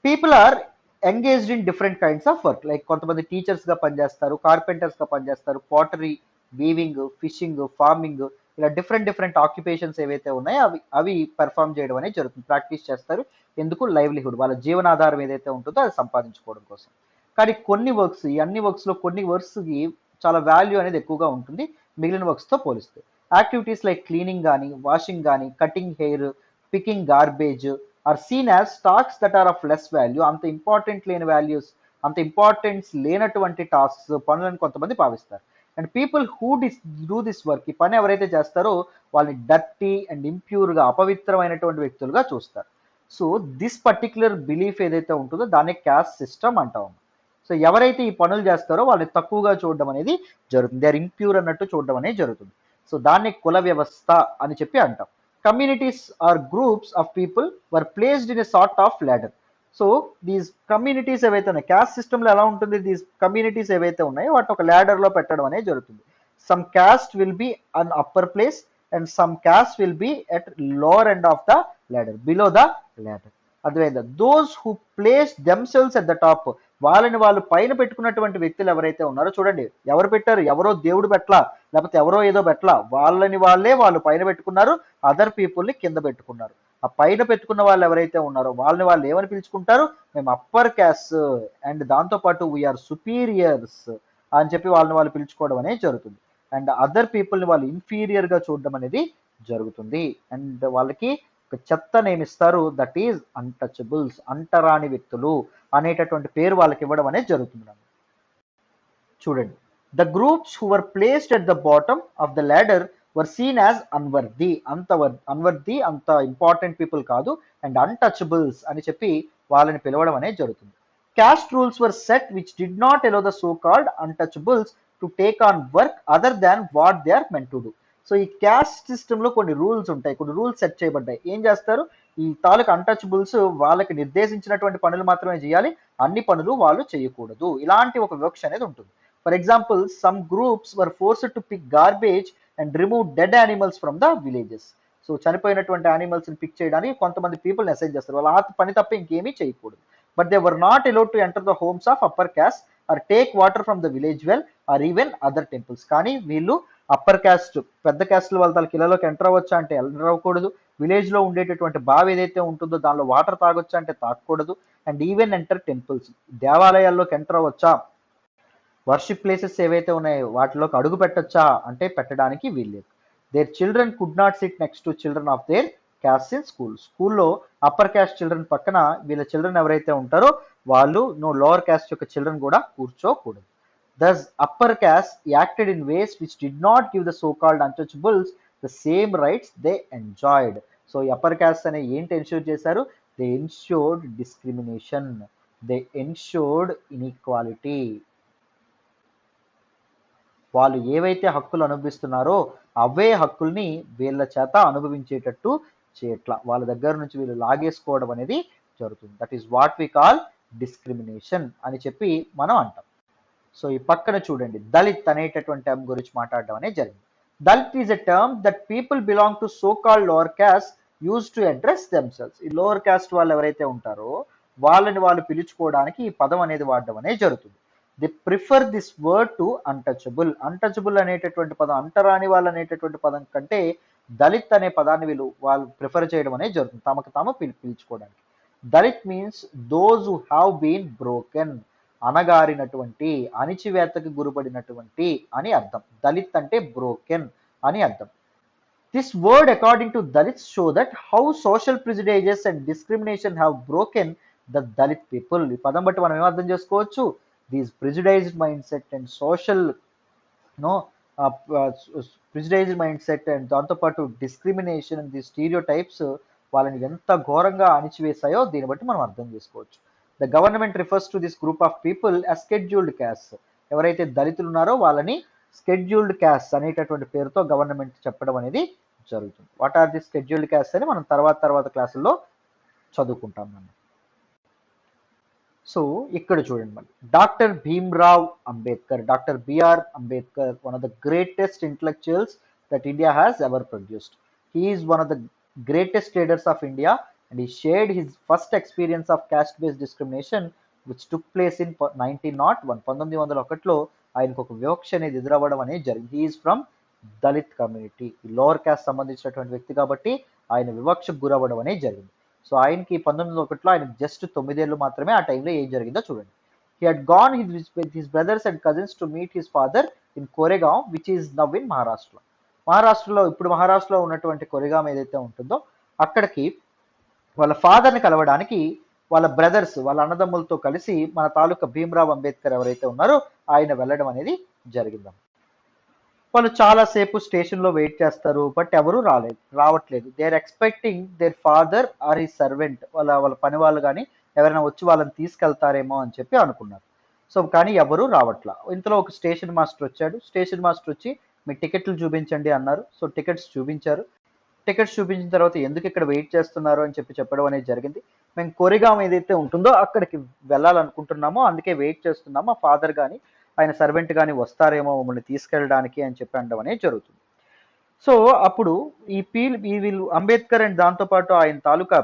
People are engaged in different kinds of work, like కొంతమంది టీచర్స్గా పనిచేస్తారు, కార్పెంటర్స్గా పనిచేస్తారు, పాటరీ, వీవింగ్, ఫిషింగ్, ఫార్మింగ్, ఇలా డిఫరెంట్ ఆక్యుపేషన్స్ ఏవైతే ఉన్నాయో అవి పెర్ఫామ్ చేయడం అనేది జరుగుతుంది, ప్రాక్టీస్ చేస్తారు. ఎందుకు, లైవ్లీహుడ్, వాళ్ళ జీవనాధారం ఏదైతే ఉంటుందో అది సంపాదించుకోవడం కోసం. కానీ కొన్ని వర్క్స్, ఈ అన్ని వర్క్స్లో కొన్ని వర్క్స్కి చాలా వాల్యూ అనేది ఎక్కువగా ఉంటుంది మిగిలిన వర్క్స్తో పోలిస్తే. యాక్టివిటీస్ లైక్ క్లీనింగ్ కానీ, వాషింగ్ కానీ, cutting hair, picking garbage are seen as tasks that are of less value. అంత ఇంపార్టెన్స్ లేనటువంటి టాస్క్స్, పనులను కొంతమంది భావిస్తారు. And people who do this work, ఈ పని ఎవరైతే చేస్తారో వాళ్ళని డర్టీ అండ్ ఇంప్యూర్గా, అపవిత్రమైనటువంటి వ్యక్తులుగా చూస్తారు. సో దిస్ పర్టిక్యులర్ బిలీఫ్ ఏదైతే ఉంటుందో దాన్ని క్యాస్ట్ సిస్టమ్ అంటాము. సో ఎవరైతే ఈ పనులు చేస్తారో వాళ్ళని తక్కువగా చూడడం అనేది జరుగుతుంది, దే ఆర్ ఇంప్యూర్ అన్నట్టు చూడడం అనేది జరుగుతుంది. సో దాన్ని కుల వ్యవస్థ అని చెప్పి అంటాం. Communities are groups of people were placed in a sort of ladder. So these communities ఏవైతే ఉన్నాయి, క్యాస్ట్ సిస్టంలో ఎలా ఉంటుంది, దీస్ కమ్యూనిటీస్ ఏవైతే ఉన్నాయో వాటిని ఒక ల్యాడర్లో పెట్టడం అనేది జరుగుతుంది. Some caste will be an upper place and some caste will be at lower end of the ladder, below the ladder. అర్థమైందా? Those who place themselves at the top, వాళ్ళని వాళ్ళు పైన పెట్టుకున్నటువంటి వ్యక్తులు ఎవరైతే ఉన్నారో, చూడండి ఎవరు పెట్టారు, ఎవరో దేవుడు పెట్టలా, లేకపోతే ఎవరో ఏదో పెట్టలా, వాళ్ళు పైన పెట్టుకున్నారు, అదర్ పీపుల్ని కింద పెట్టుకున్నారు. ఆ పైన పెట్టుకున్న వాళ్ళు ఎవరైతే ఉన్నారో వాళ్ళని వాళ్ళు ఏమని పిలుచుకుంటారు, మేము అప్పర్ క్యాస్ట్ అండ్ దాంతోపాటు వీఆర్ సుపీరియర్స్ అని చెప్పి వాళ్ళని వాళ్ళు పిలుచుకోవడం అనేది జరుగుతుంది. అండ్ అదర్ పీపుల్ని వాళ్ళు ఇన్ఫీరియర్గా చూడడం అనేది జరుగుతుంది. అండ్ వాళ్ళకి ఒక చెత్త నేమిస్తారు, దట్ ఈజ్ అన్టచబుల్స్, అంటరాని వ్యక్తులు అనేటటువంటి పేరు వాళ్ళకి ఇవ్వడం అనేది జరుగుతుంది. చూడండి, the groups who were placed at the bottom of the ladder were seen as unworthy, అంత ఇంపార్టెంట్ పీపుల్ కాదు, అండ్ అన్టచబుల్స్ అని చెప్పి వాళ్ళని పిలవడం అనేది జరుగుతుంది. Caste rules were set which did not allow the so called untouchables to take on work other than what they are meant to do. So ఈ caste సిస్టంలో కొన్ని రూల్స్ ఉంటాయి, కొన్ని రూల్స్ సెట్ చేయబడ్డాయి. ఏం చేస్తారు, ఈ తాలూకు అన్టచబుల్స్ వాళ్ళకి నిర్దేశించినటువంటి పనులు మాత్రమే చేయాలి, అన్ని పనులు వాళ్ళు చేయకూడదు, ఇలాంటి ఒక వివక్ష అనేది ఉంటుంది. For example, some groups were forced to pick garbage and remove dead animals from the villages. So చనిపోయినటువంటి యానిమల్స్ని పిక్ చేయడానికి కొంతమంది పీపుల్ని అసైన్ చేస్తారు, వాళ్ళు ఆ పని తప్ప ఇంకేమీ చేయకూడదు. But they were not allowed to enter the homes of upper caste or take water from the village well or even other temples. కానీ వీళ్ళు అప్పర్ క్యాస్ట్, పెద్ద క్యాస్ట్లు వాళ్ళకి ఇళ్లలోకి ఎంటర్ అవ్వచ్చా అంటే ఎంటర్ అవ్వకూడదు, విలేజ్లో ఉండేటటువంటి బావి ఏదైతే ఉంటుందో దానిలో వాటర్ తాగొచ్చా అంటే తాగకూడదు, అండ్ ఈవెన్ ఎంటర్ టెంపుల్స్, దేవాలయాల్లోకి ఎంటర్ అవ్వచ్చా వర్షిప్ ప్లేసెస్ ఏవైతే ఉన్నాయో వాటిలోకి అడుగు పెట్టొచ్చా అంటే పెట్టడానికి వీల్లేదు. Their children could not sit next to children of their caste in school. స్కూల్లో అప్పర్ క్యాస్ట్ చిల్డ్రన్ పక్కన వీళ్ళ చిల్డ్రన్ ఎవరైతే ఉంటారో వాళ్ళు లోవర్ క్యాస్ట్ యొక్క చిల్డ్రన్ కూడా కూర్చోకూడదు. Thus, upper caste acted in ways which did not give the so-called untouchables the same rights they enjoyed. So, upper caste అనే ఏంటి ఎన్ష్యూర్ చేశారు? They ensured discrimination. They ensured inequality. వాళ్ళు ఏవైతే హక్కులు అనుభవిస్తున్నారో అవే హక్కుల్ని వీళ్ళ చేత అనుభవించేటట్టు చేయట్లా, వాళ్ళ దగ్గర నుంచి వీళ్ళు లాగేసుకోవడం అనేది జరుగుతుంది. That is what we call discrimination అని చెప్పి మనం అంటాం. సో ఈ పక్కన చూడండి, దళిత్ అనేటటువంటి టర్మ్ గురించి మాట్లాడడం అనేది జరిగింది. Dalit is a term that people belong to so called lower caste use to address themselves. ఈ లోవర్ క్యాస్ట్ వాళ్ళు ఎవరైతే ఉంటారో వాళ్ళని వాళ్ళు పిలుచుకోవడానికి ఈ పదం అనేది వాడడం అనేది జరుగుతుంది. The prefer this word to untouchable. Untouchable అనేటటువంటి పదం, అంటరాని వాళ్ళు అనేటటువంటి పదం కంటే దళిత్ అనే పదాన్ని వాళ్ళు ప్రిఫర్ చేయడం అనేది జరుగుతుంది తమకు తాము పిలుచుకోవడానికి. Dalit means those who have been broken, అనగారినటువంటి, అణిచివేతకు గురిపడినటువంటి అని అర్థం. దళిత్ అంటే బ్రోకెన్ అని అర్థం. This word according to Dalits show that how social prejudices and discrimination have broken the Dalit people. ఈ పదం బట్టి మనం ఏమర్థం చేసుకోవచ్చు? These prejudiced mindset and social prejudiced mindset and దాంతోపాటు డిస్క్రిమినేషన్ అండ్ ది స్టీరియోటైప్స్ వాళ్ళని ఎంత ఘోరంగా అణిచివేశాయో దీన్ని బట్టి మనం అర్థం చేసుకోవచ్చు. The government refers to this group of people as scheduled caste. ఎవరైతే దళితులు ఉన్నారో వాళ్ళని స్కెడ్యూల్డ్ క్యాస్ట్ అనేటటువంటి పేరుతో గవర్నమెంట్ చెప్పడం అనేది జరుగుతుంది. What are the scheduled caste అని మనం తర్వాత క్లాసుల్లో చదువుకుంటాం మనం. సో ఇక్కడ చూడండి మళ్ళీ, doctor Bhimrao Ambedkar, doctor B R Ambedkar, one of the greatest intellectuals that India has ever produced. He is one of the greatest leaders of India and he shared his first experience of caste-based discrimination which took place in 1901. 1901లో ఆయనకు ఒక వివక్ష అనేది ఎదురవ్వడం అనేది జరిగింది. He is from Dalit community, lower caste సంబంధించినటువంటి వ్యక్తి కాబట్టి ఆయన వివక్షకు గురవ్వడం అనేది జరిగింది. సో ఆయనకి 1901లో ఆయనకి జస్ట్ 9 ఏళ్ళు మాత్రమే. ఆ టైంలో ఏం జరిగిందో చూడండి. He had gone with his brothers and cousins to meet his father in Koregaon, which is now in Maharashtra. మహారాష్ట్రలో, ఇప్పుడు మహారాష్ట్రలో ఉన్నటువంటి కొరెగాం ఏదైతే ఉంటుందో అక్కడికి వాళ్ళ ఫాదర్ని కలవడానికి వాళ్ళ బ్రదర్స్, వాళ్ళ అన్నదమ్ములతో కలిసి మన తాలూకా భీమ్రావ్ అంబేద్కర్ ఎవరైతే ఉన్నారో ఆయన వెళ్ళడం అనేది జరిగింది. వాళ్ళు చాలాసేపు స్టేషన్లో వెయిట్ చేస్తారు, బట్ ఎవరు రావట్లేదు. They are expecting their father or his servant, వాళ్ళ పని వాళ్ళు కానీ ఎవరైనా వచ్చి వాళ్ళని తీసుకెళ్తారేమో అని చెప్పి అనుకున్నారు. సో కానీ ఎవరు రావట్లా. ఇంతలో ఒక స్టేషన్ మాస్టర్ వచ్చాడు. స్టేషన్ మాస్టర్ వచ్చి మీ టికెట్లు చూపించండి అన్నారు. సో టికెట్స్ చూపించారు. టికెట్స్ చూపించిన తర్వాత ఎందుకు ఇక్కడ వెయిట్ చేస్తున్నారు అని చెప్పడం అనేది జరిగింది. మేము కొరిగాం ఏదైతే ఉంటుందో అక్కడికి వెళ్ళాలనుకుంటున్నామో అందుకే వెయిట్ చేస్తున్నాము, మా ఫాదర్ కానీ ఆయన సర్వెంట్ కానీ వస్తారేమో మమ్మల్ని తీసుకెళ్ళడానికి అని చెప్పి అనడం అనేది జరుగుతుంది. సో అప్పుడు వీళ్ళు అంబేద్కర్ అండ్ దాంతోపాటు ఆయన తాలూకా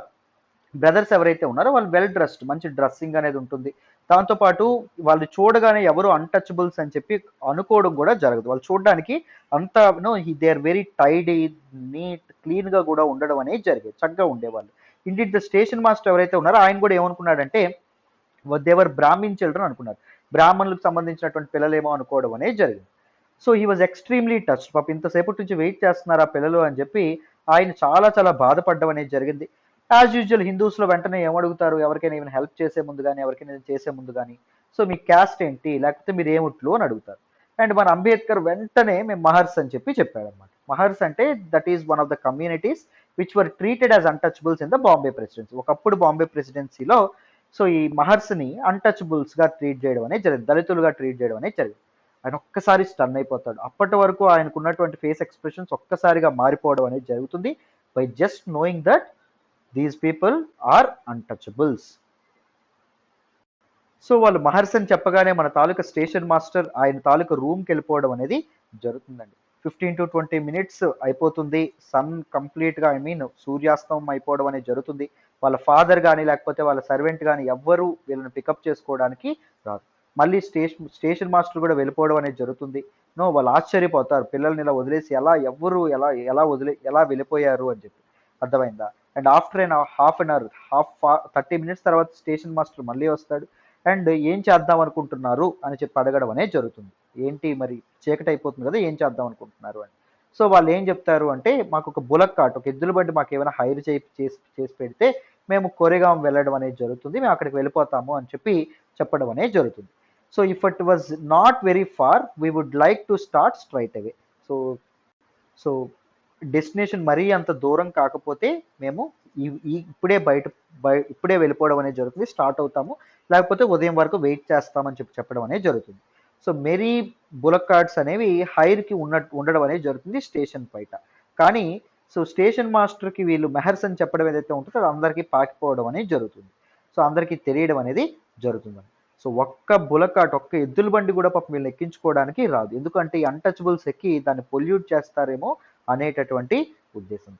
బ్రదర్స్ ఎవరైతే ఉన్నారో వాళ్ళు వెల్ డ్రెస్డ్, మంచి డ్రెస్సింగ్ అనేది ఉంటుంది. దాంతోపాటు వాళ్ళు చూడగానే ఎవరు అన్టచబుల్స్ అని చెప్పి అనుకోవడం కూడా జరగదు. వాళ్ళు చూడడానికి అంత they are very tidy, neat, clean గా కూడా ఉండడం అనేది జరిగేది, చక్కగా ఉండేవాళ్ళు. ఇండిట్ ద స్టేషన్ మాస్టర్ ఎవరైతే ఉన్నారో ఆయన కూడా ఏమనుకున్నాడంటే దేవర్ బ్రాహ్మిన్ చిల్డ్రన్ అనుకున్నారు, బ్రాహ్మణులకు సంబంధించినటువంటి పిల్లలేమో అనుకోవడం అనేది జరిగింది. So he was extremely touch. పాప ఇంతసేపటి నుంచి వెయిట్ చేస్తున్నారు ఆ పిల్లలు అని చెప్పి ఆయన చాలా బాధపడడం అనేది జరిగింది. యాజ్ యూజువల్ హిందూస్లో వెంటనే ఏమడుగుతారు, ఎవరికైనా ఏమైనా హెల్ప్ చేసే ముందు కానీ ఎవరికైనా చేసే ముందు కానీ, సో మీ క్యాస్ట్ ఏంటి లేకపోతే మీరు ఏముట్లు అని అడుగుతారు. అండ్ మన అంబేద్కర్ వెంటనే మేము మహర్స్ అని చెప్పాడు అనమాట. మహర్స్ అంటే that is one of the communities which were treated as untouchables in the Bombay presidency. ఒకప్పుడు బాంబే ప్రెసిడెన్సీలో సో ఈ మహర్స్ని అన్టచబుల్స్గా ట్రీట్ చేయడం అనేది జరిగింది, దళితులుగా ట్రీట్ చేయడం అనేది జరిగింది. ఆయన ఒక్కసారి స్టన్ అయిపోతాడు. అప్పటి వరకు ఆయనకు ఉన్నటువంటి ఫేస్ ఎక్స్ప్రెషన్స్ ఒక్కసారిగా మారిపోవడం అనేది జరుగుతుంది by just knowing that these people are untouchables. So వాళ్ళు మహర్స్ అని చెప్పగానే మన తాలూకా స్టేషన్ మాస్టర్ ఆయన తాలూకా రూమ్కి వెళ్ళిపోవడం అనేది జరుగుతుందండి. 15 to 20 minutes అయిపోతుంది. సన్ కంప్లీట్గా సూర్యాస్తం అయిపోవడం అనేది జరుగుతుంది. వాళ్ళ ఫాదర్ కానీ లేకపోతే వాళ్ళ సర్వెంట్ కానీ ఎవ్వరూ వీళ్ళని పికప్ చేసుకోవడానికి రాదు. మళ్ళీ స్టేషన్ మాస్టర్ కూడా వెళ్ళిపోవడం అనేది జరుగుతుంది. వాళ్ళు ఆశ్చర్యపోతారు, పిల్లల్ని ఇలా వదిలేసి ఎలా వెళ్ళిపోయారు అని చెప్పి. అర్థమైందా? And after half an hour 30 minutes తర్వాత స్టేషన్ మాస్టర్ మళ్ళీ వస్తాడు. అండ్ ఏం చేద్దాం అనుకుంటున్నారు అని చెప్పి అడగడం అనేది జరుగుతుంది. ఏంటి మరి చీకటి అయిపోతుంది కదా, ఏం చేద్దాం అనుకుంటున్నారు అని. సో వాళ్ళు ఏం చెప్తారు అంటే, మాకు ఒక బులక్ కార్ట్, ఒక ఎద్దుల బండి మాకు ఏమైనా హైర్ చేసి పెడితే మేము కొరెగాం వెళ్ళడం అనేది జరుగుతుంది, మేము అక్కడికి వెళ్ళిపోతాము అని చెప్పి చెప్పడం అనేది జరుగుతుంది. So if it was not very far we would like to start straight away. So so destination మరీ అంత దూరం కాకపోతే మేము ఇప్పుడే ఇప్పుడే వెళ్ళిపోవడం అనేది జరుగుతుంది, స్టార్ట్ అవుతాము, లేకపోతే ఉదయం వరకు వెయిట్ చేస్తామని చెప్పడం అనేది జరుగుతుంది. సో మెరీ బులక్ కార్డ్స్ అనేవి హైర్కి ఉండడం అనేది జరుగుతుంది స్టేషన్ బయట. కానీ సో స్టేషన్ మాస్టర్కి వీళ్ళు మెహర్స్ అని చెప్పడం ఏదైతే ఉంటుందో అది అందరికీ పాకిపోవడం అనేది జరుగుతుంది. సో అందరికీ తెలియడం అనేది జరుగుతుంది. సో ఒక్క బులక్ కార్ట్, ఒక్క ఎద్దుల బండి కూడా పాపం వీళ్ళు ఎక్కించుకోవడానికి రాదు, ఎందుకంటే ఈ అన్టచబుల్స్ ఎక్కి దాన్ని పొల్యూట్ చేస్తారేమో అనేటటువంటి ఉద్దేశం.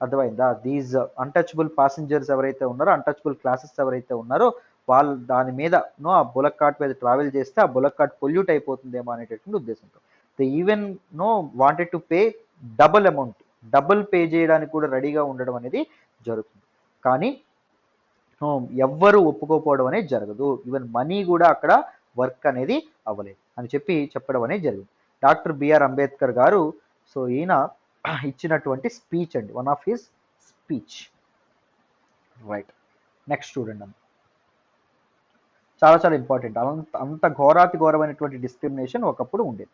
అర్థమైందా? దీస్ అన్టచబుల్ ప్యాసింజర్స్ ఎవరైతే ఉన్నారో, అన్టచబుల్ క్లాసెస్ ఎవరైతే ఉన్నారో వాళ్ళు దాని మీద ఆ బులక్ కార్ట్ మీద ట్రావెల్ చేస్తే ఆ బులక్ కార్ట్ పొల్యూట్ అయిపోతుందేమో అనేటటువంటి ఉద్దేశంతో they even wanted to pay double amount, double pay చేయడానికి కూడా రెడీగా ఉండడం అనేది జరుగుతుంది. కానీ ఎవ్వరు ఒప్పుకోకపోవడం అనేది జరగదు, ఈవెన్ మనీ కూడా అక్కడ వర్క్ అనేది అవ్వలేదు అని చెప్పడం అనేది జరిగింది. డాక్టర్ బిఆర్ అంబేద్కర్ గారు, సో ఈయన ఇచ్చినటువంటి స్పీచ్ అండి, one of his speech. Right, next చూడండి అమ్మ, చాలా చాలా ఇంపార్టెంట్. అంత ఘోరాతి ఘోరమైనటువంటి డిస్క్రిమినేషన్ ఒకప్పుడు ఉండేది.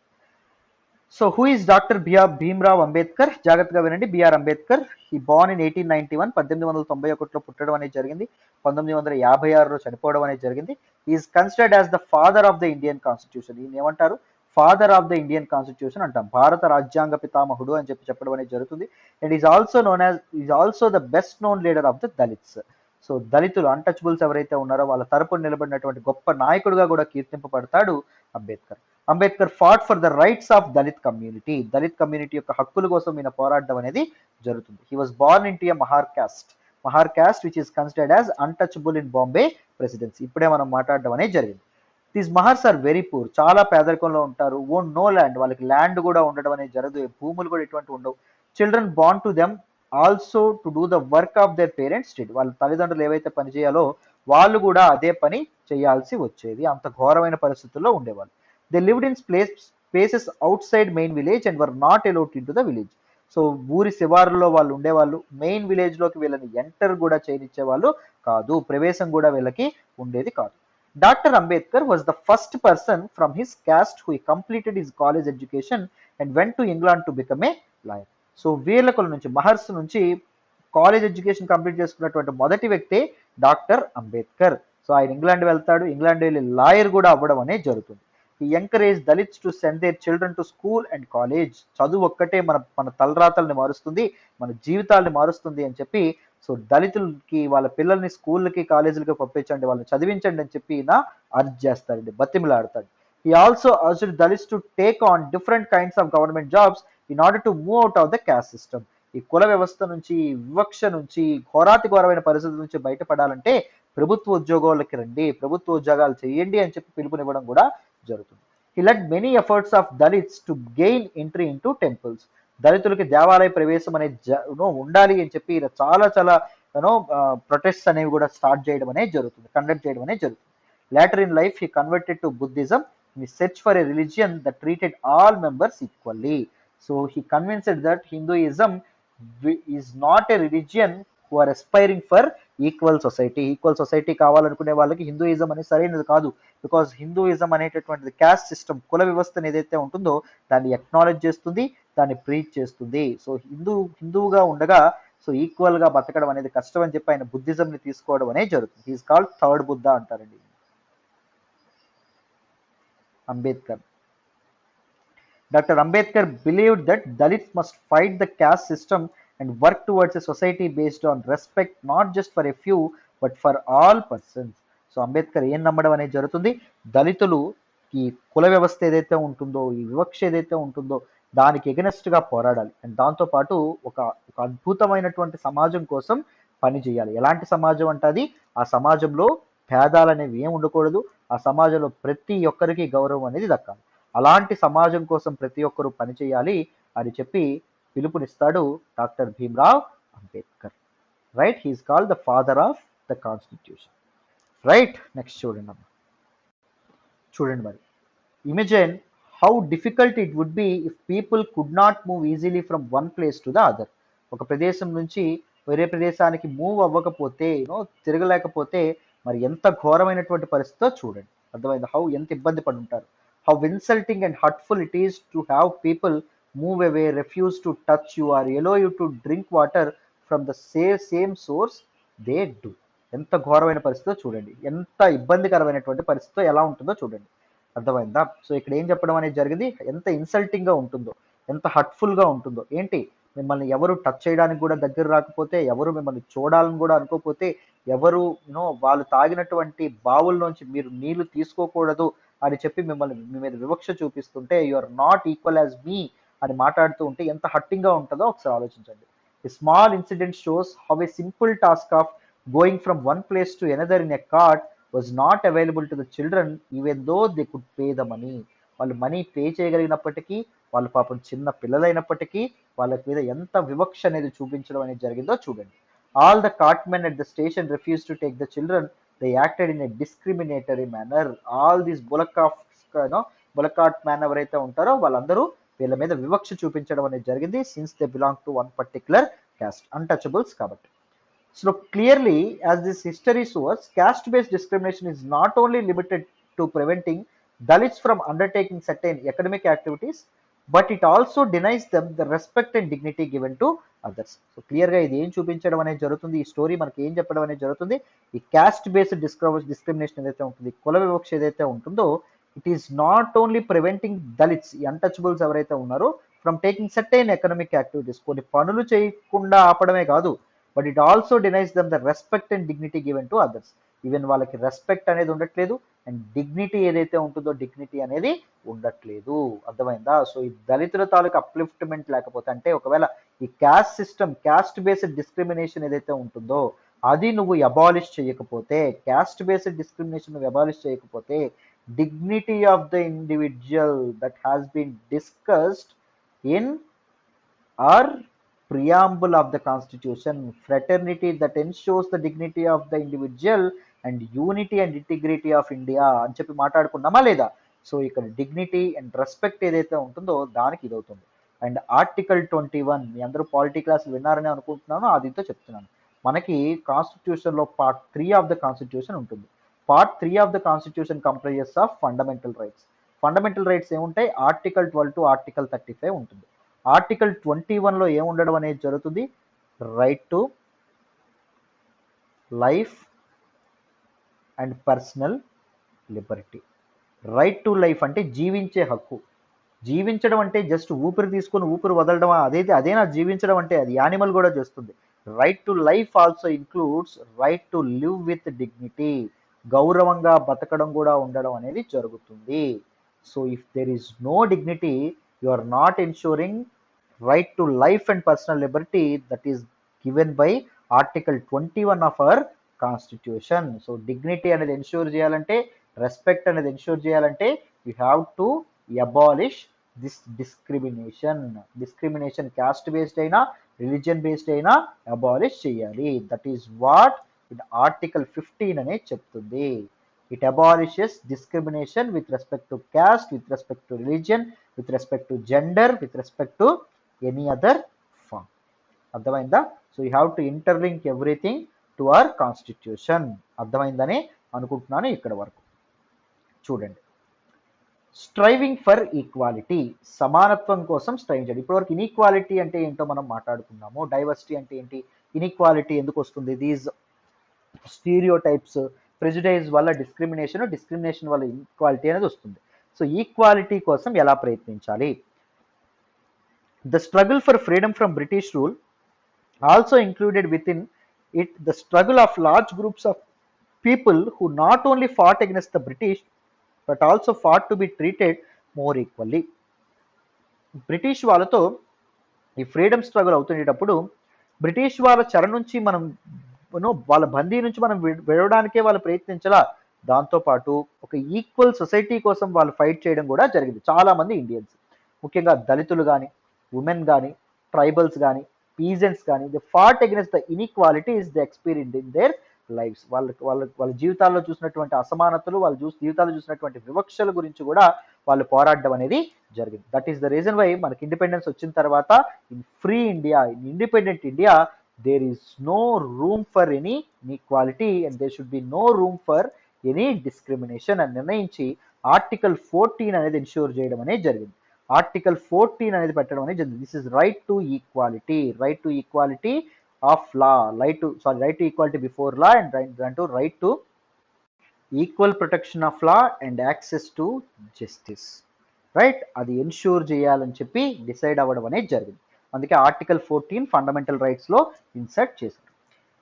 So who is doctor Bhimrao Ambedkar? జాగ్రత్తగా వినండి. బిఆర్ అంబేద్కర్, ఈ బార్న్ ఇన్ 1891, 1891లో పుట్టడం అనేది జరిగింది, 1956లో చనిపోవడం అనేది జరిగింది. Is considered as the father of the Indian constitution. ఈయన ఏమంటారు? Father of the Indian constitution అంటాం, భారత రాజ్యాంగ పితామహుడు అని చెప్పడం అనేది జరుగుతుంది. And is also the best known leader of the Dalits. So దళితులు, అన్టచబుల్స్ ఎవరైతే ఉన్నారో వాళ్ళ తరపున నిలబడినటువంటి గొప్ప నాయకుడుగా కూడా కీర్తింపబడతాడు Ambedkar. Ambedkar fought for the rights of Dalit community. Dalit community యొక్క హక్కుల కోసం ఈయన పోరాడడం అనేది జరుగుతుంది. He was born in to a Mahar caste which is considered as untouchable in Bombay presidency. ఇప్పుడే మనం మాట్లాడడం అనేది జరిగింది. These Mahars are very poor, చాలా పేదరికంలో ఉంటారు. ఓన్ నో ల్యాండ్, వాళ్ళకి ల్యాండ్ కూడా ఉండడం అనేది జరగదు, భూములు కూడా ఎటువంటి ఉండవు. Children born to them also to do the work of their parents did. వాళ్ళ తల్లిదండ్రులు ఏవైతే పని చేయాలో వాళ్ళు కూడా అదే పని చేయాల్సి వచ్చేది, అంత ఘోరమైన పరిస్థితుల్లో ఉండేవాళ్ళు. They lived in places out side main village and were not allowed in to the village. So ఊరి శివారులో వాళ్ళు ఉండేవాళ్ళు, మెయిన్ విలేజ్ లోకి వీళ్ళని ఎంటర్ కూడా చేయనిచ్చేవాళ్ళు కాదు, ప్రవేశం కూడా వీళ్ళకి ఉండేది కాదు. Doctor Ambedkar was the first person from his caste who completed his college education and went to England to become a lawyer. So వీళ్ళకుల నుంచి, మహర్స్ నుంచి కాలేజ్ ఎడ్యుకేషన్ కంప్లీట్ చేసుకున్నటువంటి మొదటి వ్యక్తి డాక్టర్ అంబేద్కర్. సో ఆయన ఇంగ్లాండ్ వెళ్తాడు, ఇంగ్లాండ్ వెళ్ళి లాయర్ కూడా అవ్వడం అనేది జరుగుతుంది. ఈ encourage Dalits to send their children to school and college. చదువు ఒక్కటే మన తలరాతల్ని మారుస్తుంది, మన జీవితాల్ని మారుస్తుంది అని చెప్పి, సో దళితులకి వాళ్ళ పిల్లల్ని స్కూళ్ళకి కాలేజీలకి పంపించండి, వాళ్ళని చదివించండి అని చెప్పి ఈయన అర్జ్ చేస్తాడండి, బతిమిలాడతాడు. He also urged Dalits to take on different kinds of government jobs in order to move out of the caste system. ఈ కుల వ్యవస్థ నుంచి, వివక్ష నుంచి, ఘోరాతిఘోరమైన పరిస్థితుల నుంచి బయటపడాలంటే ప్రభుత్వ ఉద్యోగాలకి రండి, ప్రభుత్వ ఉద్యోగాలు చేయండి అని చెప్పి పిలుపునివ్వడం కూడా జరుగుతుంది. He led many efforts of Dalits to gain entry into temples. దళితులకి దేవాలయ ప్రవేశం అనేది ఉండాలి అని చెప్పి చాలా చాలా ప్రొటెస్ట్స్ అనేవి కూడా స్టార్ట్ చేయడం అనేది జరుగుతుంది, కండక్ట్ చేయడం అనేది జరుగుతుంది. Later in life, he converted to Buddhism in his search for a religion that treated all members equally. So he convinced that Hinduism is not a religion who are aspiring for equal society కావాలనుకునే వాళ్ళకి Hinduism అనేది సరైనది కాదు. Because Hinduism అనేటటువంటిది caste system, కుల వ్యవస్థను ఏదైతే ఉంటుందో దాన్ని ఎక్నాలెడ్జ్ చేస్తుంది, దాన్ని ప్రీచ్ చేస్తుంది. సో హిందువుగా ఉండగా సో ఈక్వల్ గా బతకడం అనేది కష్టం అని చెప్పి ఆయన బుద్ధిజం ని తీసుకోవడం అనేది జరుగుతుంది. హీఈస్ కాల్డ్ థర్డ్ బుద్ధ అంటారండి Ambedkar. Dr. Ambedkar believed that Dalits must fight the caste system and work towards a society based on respect not just for a few but for all persons. So Ambedkar ఏం నమ్మడం అనేది జరుగుతుంది, దళితులు ఈ కుల వ్యవస్థ ఏదైతే ఉంటుందో, ఈ వివక్ష ఏదైతే ఉంటుందో దానికి ఎగనెస్ట్ గా పోరాడాలి, అండ్ దాంతోపాటు ఒక అద్భుతమైనటువంటి సమాజం కోసం పని చేయాలి. ఎలాంటి సమాజం అంటది, ఆ సమాజంలో భేదాలు అనేవి ఏం ఉండకూడదు, ఆ సమాజంలో ప్రతి ఒక్కరికి గౌరవం అనేది దక్కాలి, అలాంటి సమాజం కోసం ప్రతి ఒక్కరూ పనిచేయాలి అని చెప్పి పిలుపునిస్తాడు doctor Bhimrao Ambedkar. Right, he is called the father of the constitution. Right, next చూడండి అమ్మ. చూడండి మరి, imagine how difficult it would be if people could not move easily from one place to the other. ఒక ప్రదేశం నుంచి వేరే ప్రదేశానికి మూవ్ అవ్వకపోతే, తిరగలేకపోతే మరి ఎంత ఘోరమైనటువంటి పరిస్థితో చూడండి. అర్థమైంది, హౌ ఎంత ఇబ్బంది పడి ఉంటారు. How insulting and hurtful it is to have people move away, refuse to touch you or allow you to drink water from the same source they do. ఎంత ఘోరమైన పరిస్థితో చూడండి, ఎంత ఇబ్బందికరమైనటువంటి పరిస్థితితో ఎలా ఉంటుందో చూడండి. అర్థమైందా? సో ఇక్కడ ఏం చెప్పడం అనేది జరిగింది, ఎంత ఇన్సల్టింగ్గా ఉంటుందో, ఎంత హర్ట్ఫుల్గా ఉంటుందో. ఏంటి, మిమ్మల్ని ఎవరు టచ్ చేయడానికి కూడా దగ్గర రాకపోతే, ఎవరు మిమ్మల్ని చూడాలని కూడా అనుకోకపోతే, ఎవరు వాళ్ళు తాగినటువంటి బావుల్లోంచి మీరు నీళ్లు తీసుకోకూడదు అని చెప్పి మిమ్మల్ని మీ మీద వివక్ష చూపిస్తుంటే, you are not equal as me అని మాట్లాడుతూ ఉంటే ఎంత హట్టింగ్గా ఉంటుందో ఒకసారి ఆలోచించండి. A small incident shows how a simple task of going from one place to another in a cart was not available to the children even though they could pay the money. వాళ్ళు money pay చేయగలిగినప్పటికీ, వాళ్ళు పాపం చిన్న పిల్లలైనప్పటికీ వాళ్ళ మీద ఎంత వివక్ష అనేది చూపించడం అనేది జరిగిందో చూడండి. All the cartmen at the station refuse to take the children, they acted in a discriminatory manner. All these bullock cart man ఎవరైతే ఉంటారో వాళ్ళందరూ వీళ్ళ మీద వివక్ష చూపించడం అనేది జరిగింది, since they belong to one particular caste, untouchables కాబట్టి. So clearly, as this history shows, caste-based discrimination is not only limited to preventing Dalits from undertaking certain academic activities, but it also denies them the respect and dignity given to others. So క్లియర్గా ఇది ఏం చూపించడం అనేది జరుగుతుంది, ఈ story మనకి ఏం చెప్పడం అనేది జరుగుతుంది, ఈ క్యాస్ట్ బేస్డ్ డిస్క్రిమినేషన్ ఏదైతే ఉంటుంది, కుల వివక్ష ఏదైతే ఉంటుందో, it is not only preventing Dalits, ఈ అన్టచబుల్స్ ఎవరైతే ఉన్నారో, from taking certain economic activities, కొన్ని పనులు చేయకుండా ఆపడమే కాదు, but it also denies them the respect and dignity given to others. Even వాళ్ళకి రెస్పెక్ట్ అనేది ఉండట్లేదు, అండ్ డిగ్నిటీ ఏదైతే ఉంటుందో డిగ్నిటీ అనేది ఉండట్లేదు. అర్థమైందా? సో ఈ దళితుల తాలూకు అప్లిఫ్ట్మెంట్ లేకపోతే, అంటే ఒకవేళ ఈ caste system, caste based discrimination ఏదైతే ఉంటుందో అది నువ్వు అబాలిష్ చేయకపోతే, క్యాస్ట్ బేస్డ్ డిస్క్రిమినేషన్ నువ్వు అబాలిష్ చేయకపోతే, dignity of the individual that has been discussed in our preamble of the constitution, fraternity that ensures the dignity of the individual and unity and integrity of India అని చెప్పి మాట్లాడుకున్నామా లేదా? So ఇక్కడ dignity and respect ఏదైతే ఉంటుందో దానికి ఇదవుతుంది. And article 21, మీ అందరూ polity class విన్నారని అనుకుంటున్నాను, అదితో చెప్తున్నాను. మనకి కాన్స్టిట్యూషన్లో పార్ట్ 3 ఆఫ్ ద కాన్స్టిట్యూషన్ ఉంటుంది. Part 3 of the constitution comprises of fundamental rights. Fundamental rights ఏముంటాయి, ఆర్టికల్ 12 టు ఆర్టికల్ 35 ఉంటుంది. ఆర్టికల్ 21లో ఏముండడం అనేది జరుగుతుంది, right to life and personal Liberty. Right to life అంటే జీవించే హక్కు. జీవించడం అంటే జస్ట్ ఊపిరి తీసుకొని ఊపిరి వదలడం, అదేనా జీవించడం అంటే? అది యానిమల్ కూడా చేస్తుంది. Right to life also includes right to live with dignity, గౌరవంగా బతకడం కూడా ఉండడం అనేది జరుగుతుంది. So if there is no dignity, you are not ensuring right to life and personal liberty that is given by article 21 of our constitution. So dignity అనేది ensure చేయాలంటే, respect అనేది ensure చేయాలంటే, you have to abolish this discrimination caste based అయినా religion based అయినా abolish చేయాలి. That is what in article 15 అనేది చెప్తుంది. It abolishes discrimination with respect to caste, with respect to religion, with respect to gender, with respect to any other form. అర్థమైందా? So you have to interlink everything to our constitution. అర్థమైందని అనుకుంటున్నాను ఇక్కడ వరకు. చూడండి, striving for equality, సమానత్వం కోసం strive చేయండి. ఇప్పటివరకు ఇన్ఈక్వాలిటీ అంటే ఏంటో మనం మాట్లాడుకున్నాము, డైవర్సిటీ అంటే ఏంటి, ఇన్ఈక్వాలిటీ ఎందుకు వస్తుంది, దీస్ స్టీరియోటైప్స్, ప్రెజుడైజ్ వల్ల డిస్క్రిమినేషన్ వల్ల ఈక్వాలిటీ అనేది వస్తుంది. సో ఈక్వాలిటీ కోసం ఎలా ప్రయత్నించాలి? The struggle for freedom from British rule also included within it the struggle of large groups of people who not only fought against the British but also fought to be treated more equally. British వాళ్ళతో ఈ freedom struggle అవుతుండేటప్పుడు British వాళ్ళ చెర నుంచి మనం వాళ్ళ బందీ నుంచి మనం విడవడానికే వాళ్ళు ప్రయత్నించాలా, దాంతోపాటు ఒక ఈక్వల్ సొసైటీ కోసం వాళ్ళు ఫైట్ చేయడం కూడా జరిగింది. చాలామంది ఇండియన్స్, ముఖ్యంగా దళితులు కానీ, ఉమెన్ కానీ, ట్రైబల్స్ కానీ, peasants కానీ, they fought against the inequalities they experienced in their lives. వాళ్ళ జీవితాల్లో చూసినటువంటి అసమానతలు, వాళ్ళ జీవితాల్లో చూసినటువంటి వివక్షల గురించి కూడా వాళ్ళు పోరాడడం అనేది జరిగింది. That is the reason why మనకి ఇండిపెండెన్స్ వచ్చిన తర్వాత in free India, in independent India, there is no room for any inequality and there should be no room for any discrimination అని నిర్ణయించి ఆర్టికల్ 14 అనేది ఎన్ష్యూర్ చేయడం అనేది జరిగింది. ఆర్టికల్ 14 అనేది పెట్టడం అనేది జరిగింది. This is right to equality of law, right to equality before law and right to equal protection of law and access to justice. Right, అది ఎన్ష్యూర్ చేయాలని చెప్పి డిసైడ్ అవ్వడం అనేది జరిగింది. అందుకే ఆర్టికల్ 14 ఫండమెంటల్ రైట్స్లో ఇన్సర్ట్ చేశారు.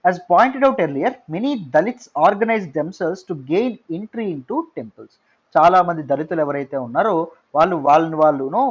As pointed out earlier, many Dalits organized themselves to gain entry into temples. చాలా మంది దళితులు ఎవరైతే ఉన్నారో వాళ్ళను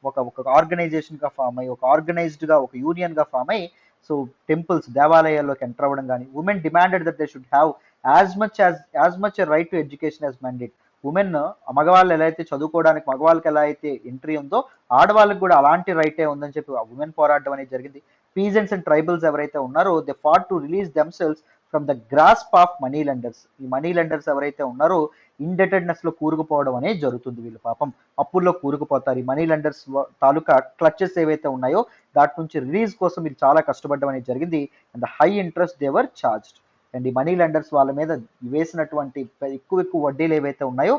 ఒక ఆర్గనైజేషన్గా ఫామ్ అయ్యి, ఒక ఆర్గనైజ్డ్గా, ఒక యూనియన్గా ఫామ్ అయ్యి, సో టెంపుల్స్, దేవాలయాల్లోకి ఎంటర్ అవ్వడం కానీ, women demanded that they should have as much right to education as mandate. Women, మగవాళ్ళు ఎలా అయితే చదువుకోవడానికి మగవాళ్ళకి ఎలా అయితే ఎంట్రీ ఉందో ఆడవాళ్ళకి కూడా అలాంటి రైటే ఉందని చెప్పి ఉమెన్ పోరాటం అనేది జరిగింది. పీజెంట్స్ అండ్ ట్రైబల్స్ ఎవరైతే ఉన్నారో they fat to release themselves from the grasp of money lenders. ఈ మనీ లెండర్స్ ఎవరైతే ఉన్నారో ఇండెటెడ్నెస్ లో కూరుకుపోవడం అనేది జరుగుతుంది. వీళ్ళు పాపం అప్పుల్లో కూరుకుపోతారు. ఈ మనీ లెండర్స్ తాలూకా క్లచెస్ ఏవైతే ఉన్నాయో దాటి నుంచి రిలీజ్ కోసం వీళ్ళు చాలా కష్టపడడం అనేది జరిగింది. And the high interest they were charged. And ఈ మనీ లెండర్స్ వాళ్ళ మీద వేసినటువంటి ఎక్కువ వడ్డీలు ఏవైతే ఉన్నాయో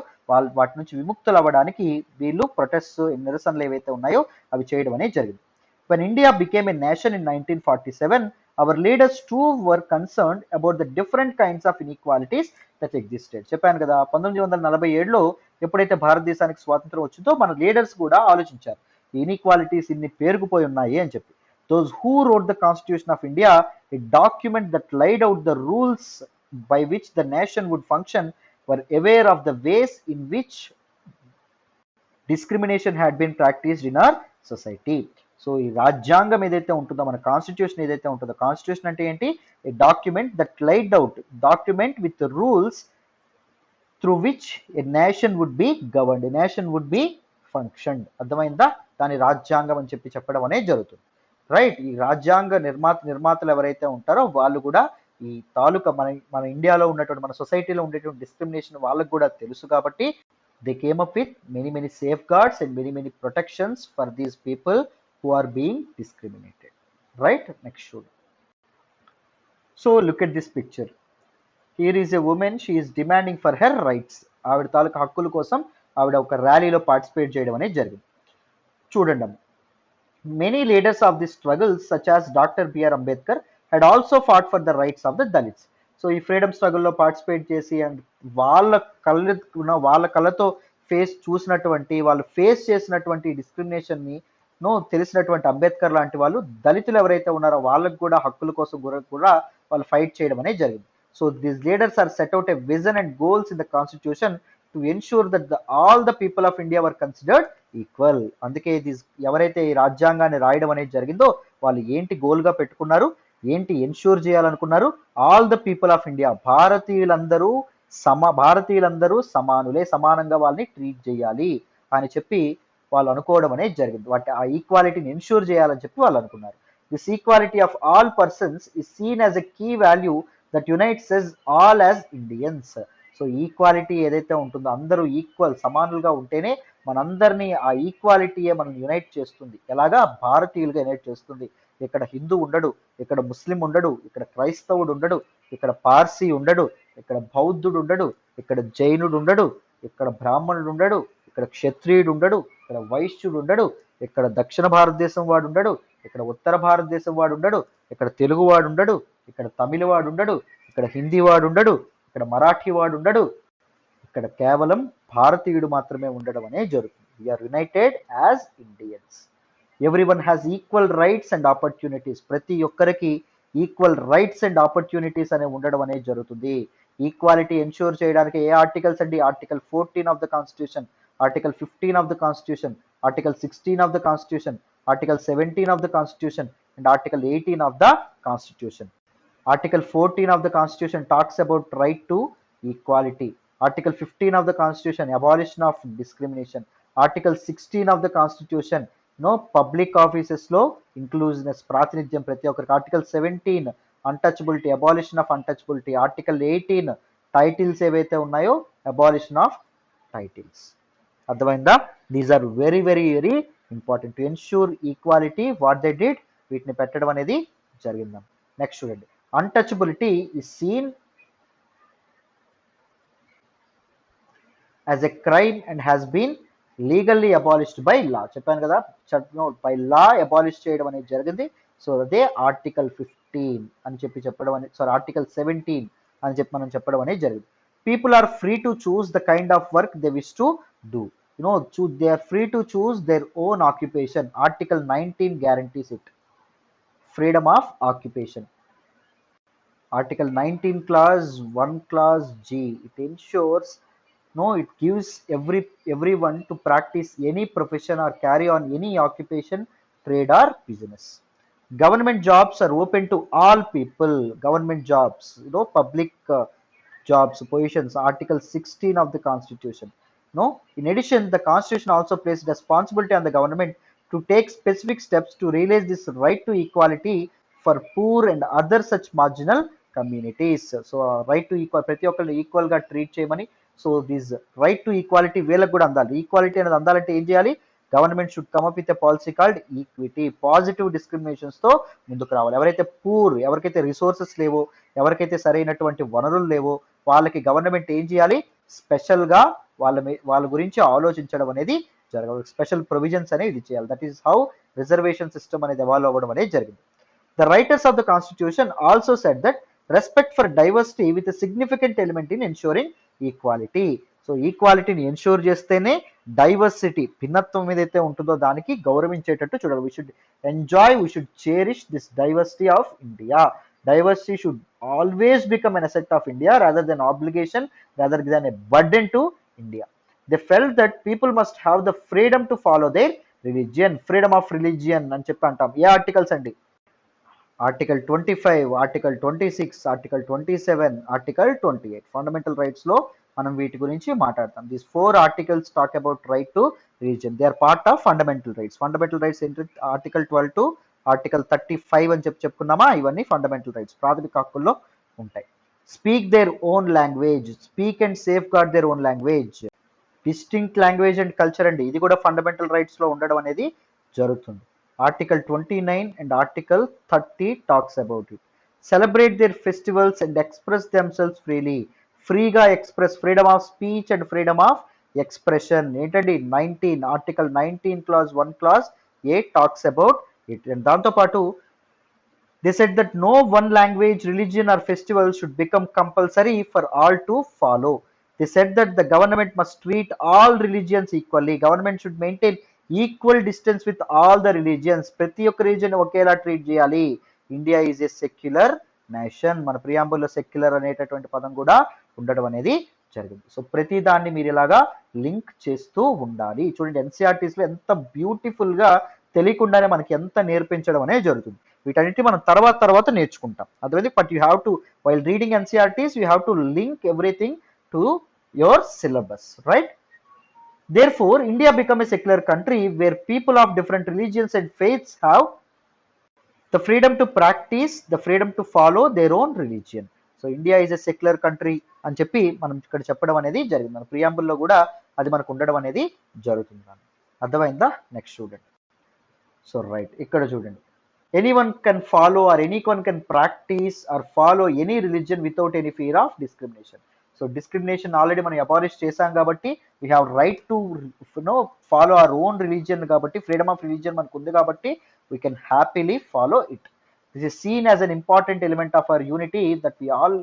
వాటి నుంచి విముక్తులు అవ్వడానికి వీళ్ళు ప్రొటెస్ట్, నిరసనలు ఏవైతే ఉన్నాయో అవి చేయడం అనేది జరిగింది. When India became a nation in 1947, our leaders too were concerned about the different kinds of inequalities that existed. చెప్పాను కదా, 1947లో ఎప్పుడైతే భారతదేశానికి స్వాతంత్రం వచ్చిందో మన లీడర్స్ కూడా ఆలోచించారు ఇన్ఈక్వాలిటీస్ ఇన్ని పేరుకుపోయి ఉన్నాయి అని చెప్పి. Those who wrote the Constitution of India, a document that laid out the rules by which the nation would function, were aware of the ways in which discrimination had been practiced in our society. So ఈ రాజ్యాంగం ఏదైతే ఉంటుందో, మన constitution ఏదైతే ఉంటుందో, constitution అంటే ఏంటి? A document that laid out, document with rules through which a nation would be governed, a nation would be function. అర్థమైందా? దాని రాజ్యాంగం అని చెప్పడం అనేది జరుగుతుంది. రైట్, ఈ రాజ్యాంగ నిర్మాతలు ఎవరైతే ఉంటారో వాళ్ళు కూడా ఈ తాలూకా మన ఇండియాలో ఉన్నటువంటి, మన సొసైటీలో ఉండేటువంటి డిస్క్రిమినేషన్ వాళ్ళకు కూడా తెలుసు కాబట్టి they came up with many safeguards and many protections for these people who are being discriminated. Right, next show. So look at this picture. Here is a woman, she is demanding for her rights. ఆవిడ తాలూకా హక్కుల కోసం ఆవిడ ఒక ర్యాలీలో participate చేయడం అనేది జరిగింది. చూడండి, many leaders of this struggle such as Dr. B.R. Ambedkar had also fought for the rights of the Dalits. So ఈ ఫ్రీడమ్ స్ట్రగుల్లో పార్టిసిపేట్ చేసి అండ్ వాళ్ళ కళ్ళతో చూసినటువంటి, వాళ్ళు ఫేస్ చేసినటువంటి డిస్క్రిమినేషన్ని తెలిసినటువంటి అంబేద్కర్ లాంటి వాళ్ళు దళితులు ఎవరైతే ఉన్నారో వాళ్ళకు కూడా హక్కుల కోసం కూడా వాళ్ళు ఫైట్ చేయడం అనేది జరిగింది. So these leaders are set out a vision and goals in the constitution to ensure that all the people of India were considered equal. అందుకే ఎవరైతే ఈ రాజ్యాంగాన్ని రాయడం అనేది జరిగిందో వాళ్ళు ఏంటి గోల్గా పెట్టుకున్నారు, ఏంటి ఎన్ష్యూర్ చేయాలనుకున్నారు? All the people of India, భారతీయులందరూ సమానులే, సమానంగా వాళ్ళని ట్రీట్ చేయాలి అని చెప్పి వాళ్ళు అనుకోవడం అనేది జరిగింది. ఆ ఈక్వాలిటీని ఎన్ష్యూర్ చేయాలని చెప్పి వాళ్ళు అనుకున్నారు. This equality of all persons is seen as a key value that unites us all as Indians. So equality ఏదైతే ఉంటుందో, అందరూ ఈక్వల్, సమానులుగా ఉంటేనే మనందరినీ ఆ ఈక్వాలిటీయే మనం యునైట్ చేస్తుంది. ఎలాగా? భారతీయులుగా యునైట్ చేస్తుంది. ఇక్కడ హిందూ ఉండడు, ఇక్కడ ముస్లిం ఉండడు, ఇక్కడ క్రైస్తవుడు ఉండడు, ఇక్కడ పార్సీ ఉండడు, ఇక్కడ బౌద్ధుడు ఉండడు, ఇక్కడ జైనుడు ఉండడు, ఇక్కడ బ్రాహ్మణుడు ఉండడు, ఇక్కడ క్షత్రియుడు ఉండడు, ఇక్కడ వైశ్యుడు ఉండడు, ఇక్కడ దక్షిణ భారతదేశం వాడు ఉండడు, ఇక్కడ ఉత్తర భారతదేశం వాడు ఉండడు, ఇక్కడ తెలుగు వాడు ఉండడు, ఇక్కడ తమిళ వాడు ఉండడు, ఇక్కడ హిందీ వాడు ఉండడు, ఇక్కడ మరాఠీ వాడు ఉండడు, ఇక్కడ కేవలం భారతీయుడు మాత్రమే ఉండడం అనేది జరుగుతుంది. We are united as Indians. Everyone has equal rights and opportunities. ప్రతి ఒక్కరికి ఈక్వల్ రైట్స్ అండ్ ఆపర్చునిటీస్ అనేవి ఉండడం అనేది జరుగుతుంది. ఈక్వాలిటీ ఎన్ష్యూర్ చేయడానికి ఏ ఆర్టికల్స్ అండి? Article 14 of the constitution, article 15 of the constitution, article 16 of the constitution, article 17 of the constitution and article 18 of the constitution. Article 14 of the constitution talks about right to equality. Article 15 of the constitution abolition of discrimination. Article 16 of the constitution public offices లో inclusiveness, ప్రాతినిధ్యం ప్రతి ఒక్కరికి. Article 17 untouchability, abolition of untouchability. Article 18 titles ఏవైతే ఉన్నాయో abolition of titles. అర్థమైందా? These are very very very important to ensure equality. What they did, వీటిని పెట్టడం అనేది జరిగిందాం. నెక్స్ట్ చూడండి, untouchability is seen as a crime and has been legally abolished by law. చెప్పాను కదా, బై లా అబాలిష్ చేయడం అనేది జరిగింది. సో అదే ఆర్టికల్ 15 అని చెప్పడం అనేది, సారీ ఆర్టికల్ 17 అని చెప్పి మనం చెప్పడం అనేది జరిగింది. People are free to choose the kind of work they wish to do. They are free to choose their own occupation. Article 19 guarantees it. Freedom of occupation. Article 19 clause 1 clause G, it ensures, it gives everyone to practice any profession or carry on any occupation, trade or business. Government jobs are open to all people. Government jobs, public jobs, positions. Article 16 of the Constitution. In addition, the Constitution also places responsibility on the government to take specific steps to realize this right to equality for poor and other such marginal communities. So right to equal, ప్రతి ఒక్కరిని equal గా treat చేయమని. So this right to equality వీళ్ళకి కూడా అందాలి. Equality అనేది అందాలంటే ఏం చేయాలి? Government should come up with a policy called equity. Positive discriminations తో ముందుకు రావాలి. ఎవరైతే పూర్, ఎవరికైతే రిసోర్సెస్ లేవో, ఎవరికైతే సరైనటువంటి వనరులు లేవో, వాళ్ళకి గవర్నమెంట్ ఏం చేయాలి? స్పెషల్ గా వాళ్ళ గురించి ఆలోచించడం అనేది జరగాలి. స్పెషల్ ప్రొవిజన్స్ అనేది ఇది చేయాలి. That is how reservation system అనేది ఎవాల్వ్ అవ్వడం అనేది జరిగింది. The writers of the Constitution also said that respect for diversity with a significant element in ensuring equality. So ఈక్వాలిటీని ఎన్ష్యూర్ చేస్తేనే డైవర్సిటీ, భిన్నత్వం ఏదైతే ఉంటుందో దానికి గౌరవించేటట్టు చూడాలి. We should enjoy, we should cherish this diversity of India. Diversity should always become an asset of India rather than obligation, rather than a burden to India. They felt that people must have the freedom to follow their religion. Freedom of religion అని చెప్పి అంటాం. ఏ articles అండి? Article 25, article 26, article 27, article 28. Fundamental rights లో మనం వీటి గురించి మాట్లాడతాం. These 4 articles talk about right to religion. They are part of fundamental rights. Fundamental rights ఏంటి? ఆర్టికల్ 12 to ఆర్టికల్ 35 అని చెప్పుకున్నామా? ఇవన్నీ ఫండమెంటల్ రైట్స్, ప్రాథమిక హక్కుల్లో ఉంటాయి. Speak their own language. Speak and safeguard their own language. Distinct language and culture అండి, ఇది కూడా ఫండమెంటల్ రైట్స్ లో ఉండడం అనేది జరుగుతుంది. Article 29 and article 30 talks about it. Celebrate their festivals and express themselves freely. ఫ్రీగా express, freedom of speech and freedom of expression. ఏంటండి? 19, article 19 clause 1 clause A talks about it. And దాంతోపాటు they said that no one language, religion or festival should become compulsory for all to follow. They said that the government must treat all religions equally. Government should maintain equal distance with all the religions. ప్రతి ఒక్క religion ఒకేలా treat చేయాలి. India is a secular nation. మన ప్రియాంబుల్లో secular అనేటటువంటి పదం కూడా ఉండడం అనేది జరిగింది. సో ప్రతి దాన్ని మీరు ఇలాగా లింక్ చేస్తూ ఉండాలి. చూడండి, ఎన్సీఆర్టీస్ లో ఎంత బ్యూటిఫుల్ గా తెలియకుండానే మనకి ఎంత నేర్పించడం అనేది జరుగుతుంది. వీటన్నిటి మనం తర్వాత నేర్చుకుంటాం. అర్థమైంది? But you have to, while reading NCERTs, you have to link everything to your syllabus, right? Therefore, India became a secular country where people of different religions and faiths have the freedom to practice, the freedom to follow their own religion. So India is a secular country అని చెప్పి మనం ఇక్కడ చెప్పడం అనేది జరిగింది. మన ప్రియాంబుల్లో కూడా అది మనకు ఉండడం అనేది జరుగుతుంది. అర్థమైందా? నెక్స్ట్ చూడండి. సో రైట్, ఇక్కడ చూడండి, anyone can follow or anyone can practice or follow any religion without any fear of discrimination. So discrimination already మనం అబాలిష్ చేశాం కాబట్టి we have right to follow our own religion కాబట్టి, freedom of religion మనకు ఉంది కాబట్టి we can happily follow it. This is seen as an important element of our unity that we all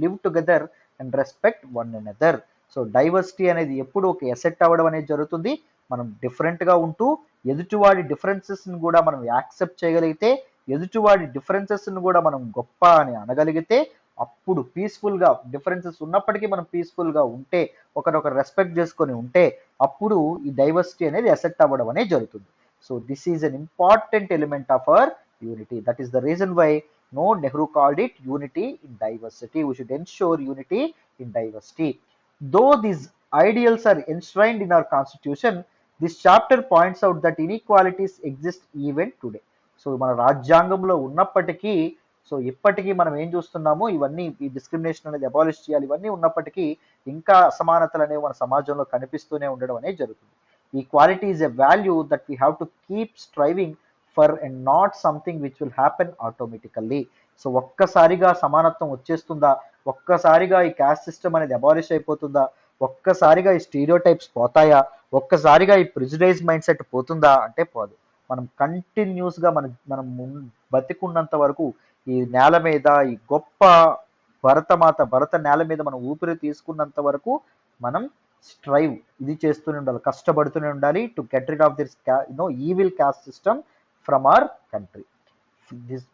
live together and respect one another. So diversity అనేది ఎప్పుడు ఒక asset అవ్వడం అనేది జరుగుతుంది. మనం డిఫరెంట్గా ఉంటూ ఎదుటివాడి డిఫరెన్సెస్ని కూడా మనం యాక్సెప్ట్ చేయగలిగితే, ఎదుటివాడి డిఫరెన్సెస్ని కూడా మనం గొప్ప అని అనగలిగితే, అప్పుడు పీస్ఫుల్గా, డిఫరెన్సెస్ ఉన్నప్పటికీ మనం పీస్ఫుల్గా ఉంటే, ఒకరొకరు రెస్పెక్ట్ చేసుకొని ఉంటే, అప్పుడు ఈ డైవర్సిటీ అనేది అసెప్ట్ అవ్వడం అనేది జరుగుతుంది. So this is an important element of our unity. That is the reason why Nehru called it unity in diversity. We should ensure unity in diversity. Though these ideals are enshrined in our constitution, this chapter points out that inequalities exist even today. So మన రాజ్యాంగంలో ఉన్నప్పటికీ so ఇప్పటికీ మనం ఏం చూస్తున్నాము, ఇవన్నీ ఈ discrimination అనేది అబాలిష్ చేయాలి, ఇవన్నీ ఉన్నప్పటికీ ఇంకా అసమానతలు అనేవి మన సమాజంలో కనిపిస్తూనే ఉండడం అనేది జరుగుతుంది. Equality is a value that we have to keep striving for and not something which will happen automatically. So ఒక్కసారిగా సమానత్వం వచ్చేస్తుందా, ఒక్కసారిగా ఈ క్యాస్ట్ సిస్టమ్ అనేది అబాలిష్ అయిపోతుందా, ఒక్కసారిగా ఈ స్టీరియోటైప్స్ పోతాయా, ఒక్కసారిగా ఈ ప్రిజుడైజ్ మైండ్ సెట్ పోతుందా అంటే పోదు. మనం కంటిన్యూస్గా మనం బతికున్నంత వరకు ఈ నేల మీద, ఈ గొప్ప భరత నేల మీద మనం ఊపిరి తీసుకున్నంత వరకు మనం స్ట్రైవ్ ఇది చేస్తూనే ఉండాలి, కష్టపడుతూనే ఉండాలి to get rid of this evil cost system from our country,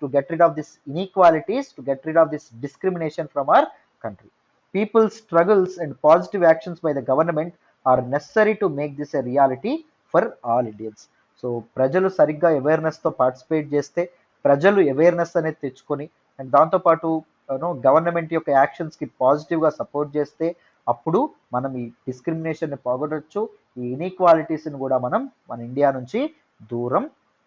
to get rid of this inequalities, to get rid of this discrimination from our country. People's struggles and positive actions by the government are necessary to make this a reality for all Indians. So ప్రజలు సరిగ్గా అవేర్నెస్తో participate చేస్తే, ప్రజలు awareness అనేది తెచ్చుకొని and దాంతోపాటు government యొక్క యాక్షన్స్కి పాజిటివ్గా support చేస్తే అప్పుడు మనం ఈ డిస్క్రిమినేషన్ని పోగొట్టచ్చు, ఈ ఇన్ఈక్వాలిటీస్ని కూడా మనం మన ఇండియా నుంచి దూరం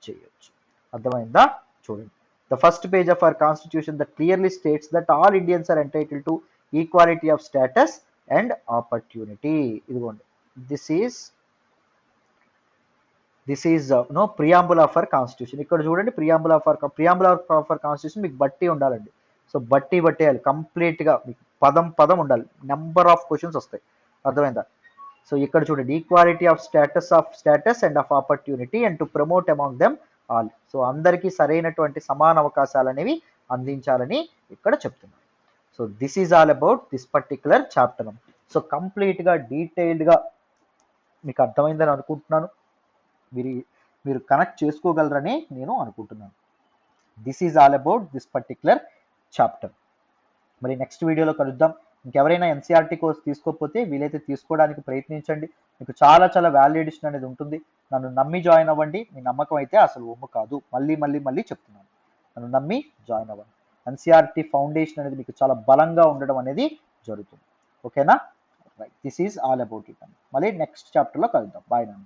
చేయొచ్చు. అర్థమైందా? చూడండి, the first page of our constitution that clearly states that all Indians are entitle to equality of status and opportunity. ఇదిగోండి, this is preamble of our constitution. ఇక్కడ చూడండి, ప్రియాంబుల్ ఆఫ్ అవర్ కాన్స్టిట్యూషన్ మీకు బట్టి ఉండాలండి. సో బట్టి బట్టేయాలి కంప్లీట్గా, మీకు పదం ఉండాలి, నెంబర్ ఆఫ్ క్వశ్చన్స్ వస్తాయి. అర్థమైందా? సో ఇక్కడ చూడండి, equality of status and of opportunity and to promote among them all. So అందరికీ సరైనటువంటి సమాన అవకాశాలు అనేవి అందించాలని ఇక్కడ చెప్తున్నారు. So this is all about this particular chapter. So కంప్లీట్గా డీటెయిల్డ్గా మీకు అర్థమైందని అనుకుంటున్నాను, మీరు కనెక్ట్ చేసుకోగలరని నేను అనుకుంటున్నాను. This is all about this particular chapter. మరి నెక్స్ట్ వీడియోలో కలుద్దాం. ఇంకెవరైనా ఎన్సీఆర్టీ కోర్స్ తీసుకోకపోతే వీలైతే తీసుకోవడానికి ప్రయత్నించండి, మీకు చాలా చాలా వాల్యూ ఎడిషన్ అనేది ఉంటుంది. నన్ను నమ్మి జాయిన్ అవ్వండి, మీ నమ్మకం అయితే అసలు ఒమ్ము కాదు, మళ్ళీ చెప్తున్నాను, నన్ను నమ్మి జాయిన్ అవ్వండి. ఎన్సీఆర్టీ ఫౌండేషన్ అనేది మీకు చాలా బలంగా ఉండడం అనేది జరుగుతుంది. ఓకేనా? Right, this is all about it. మళ్ళీ నెక్స్ట్ చాప్టర్లో కలుద్దాం. బాయ్ నాన్న.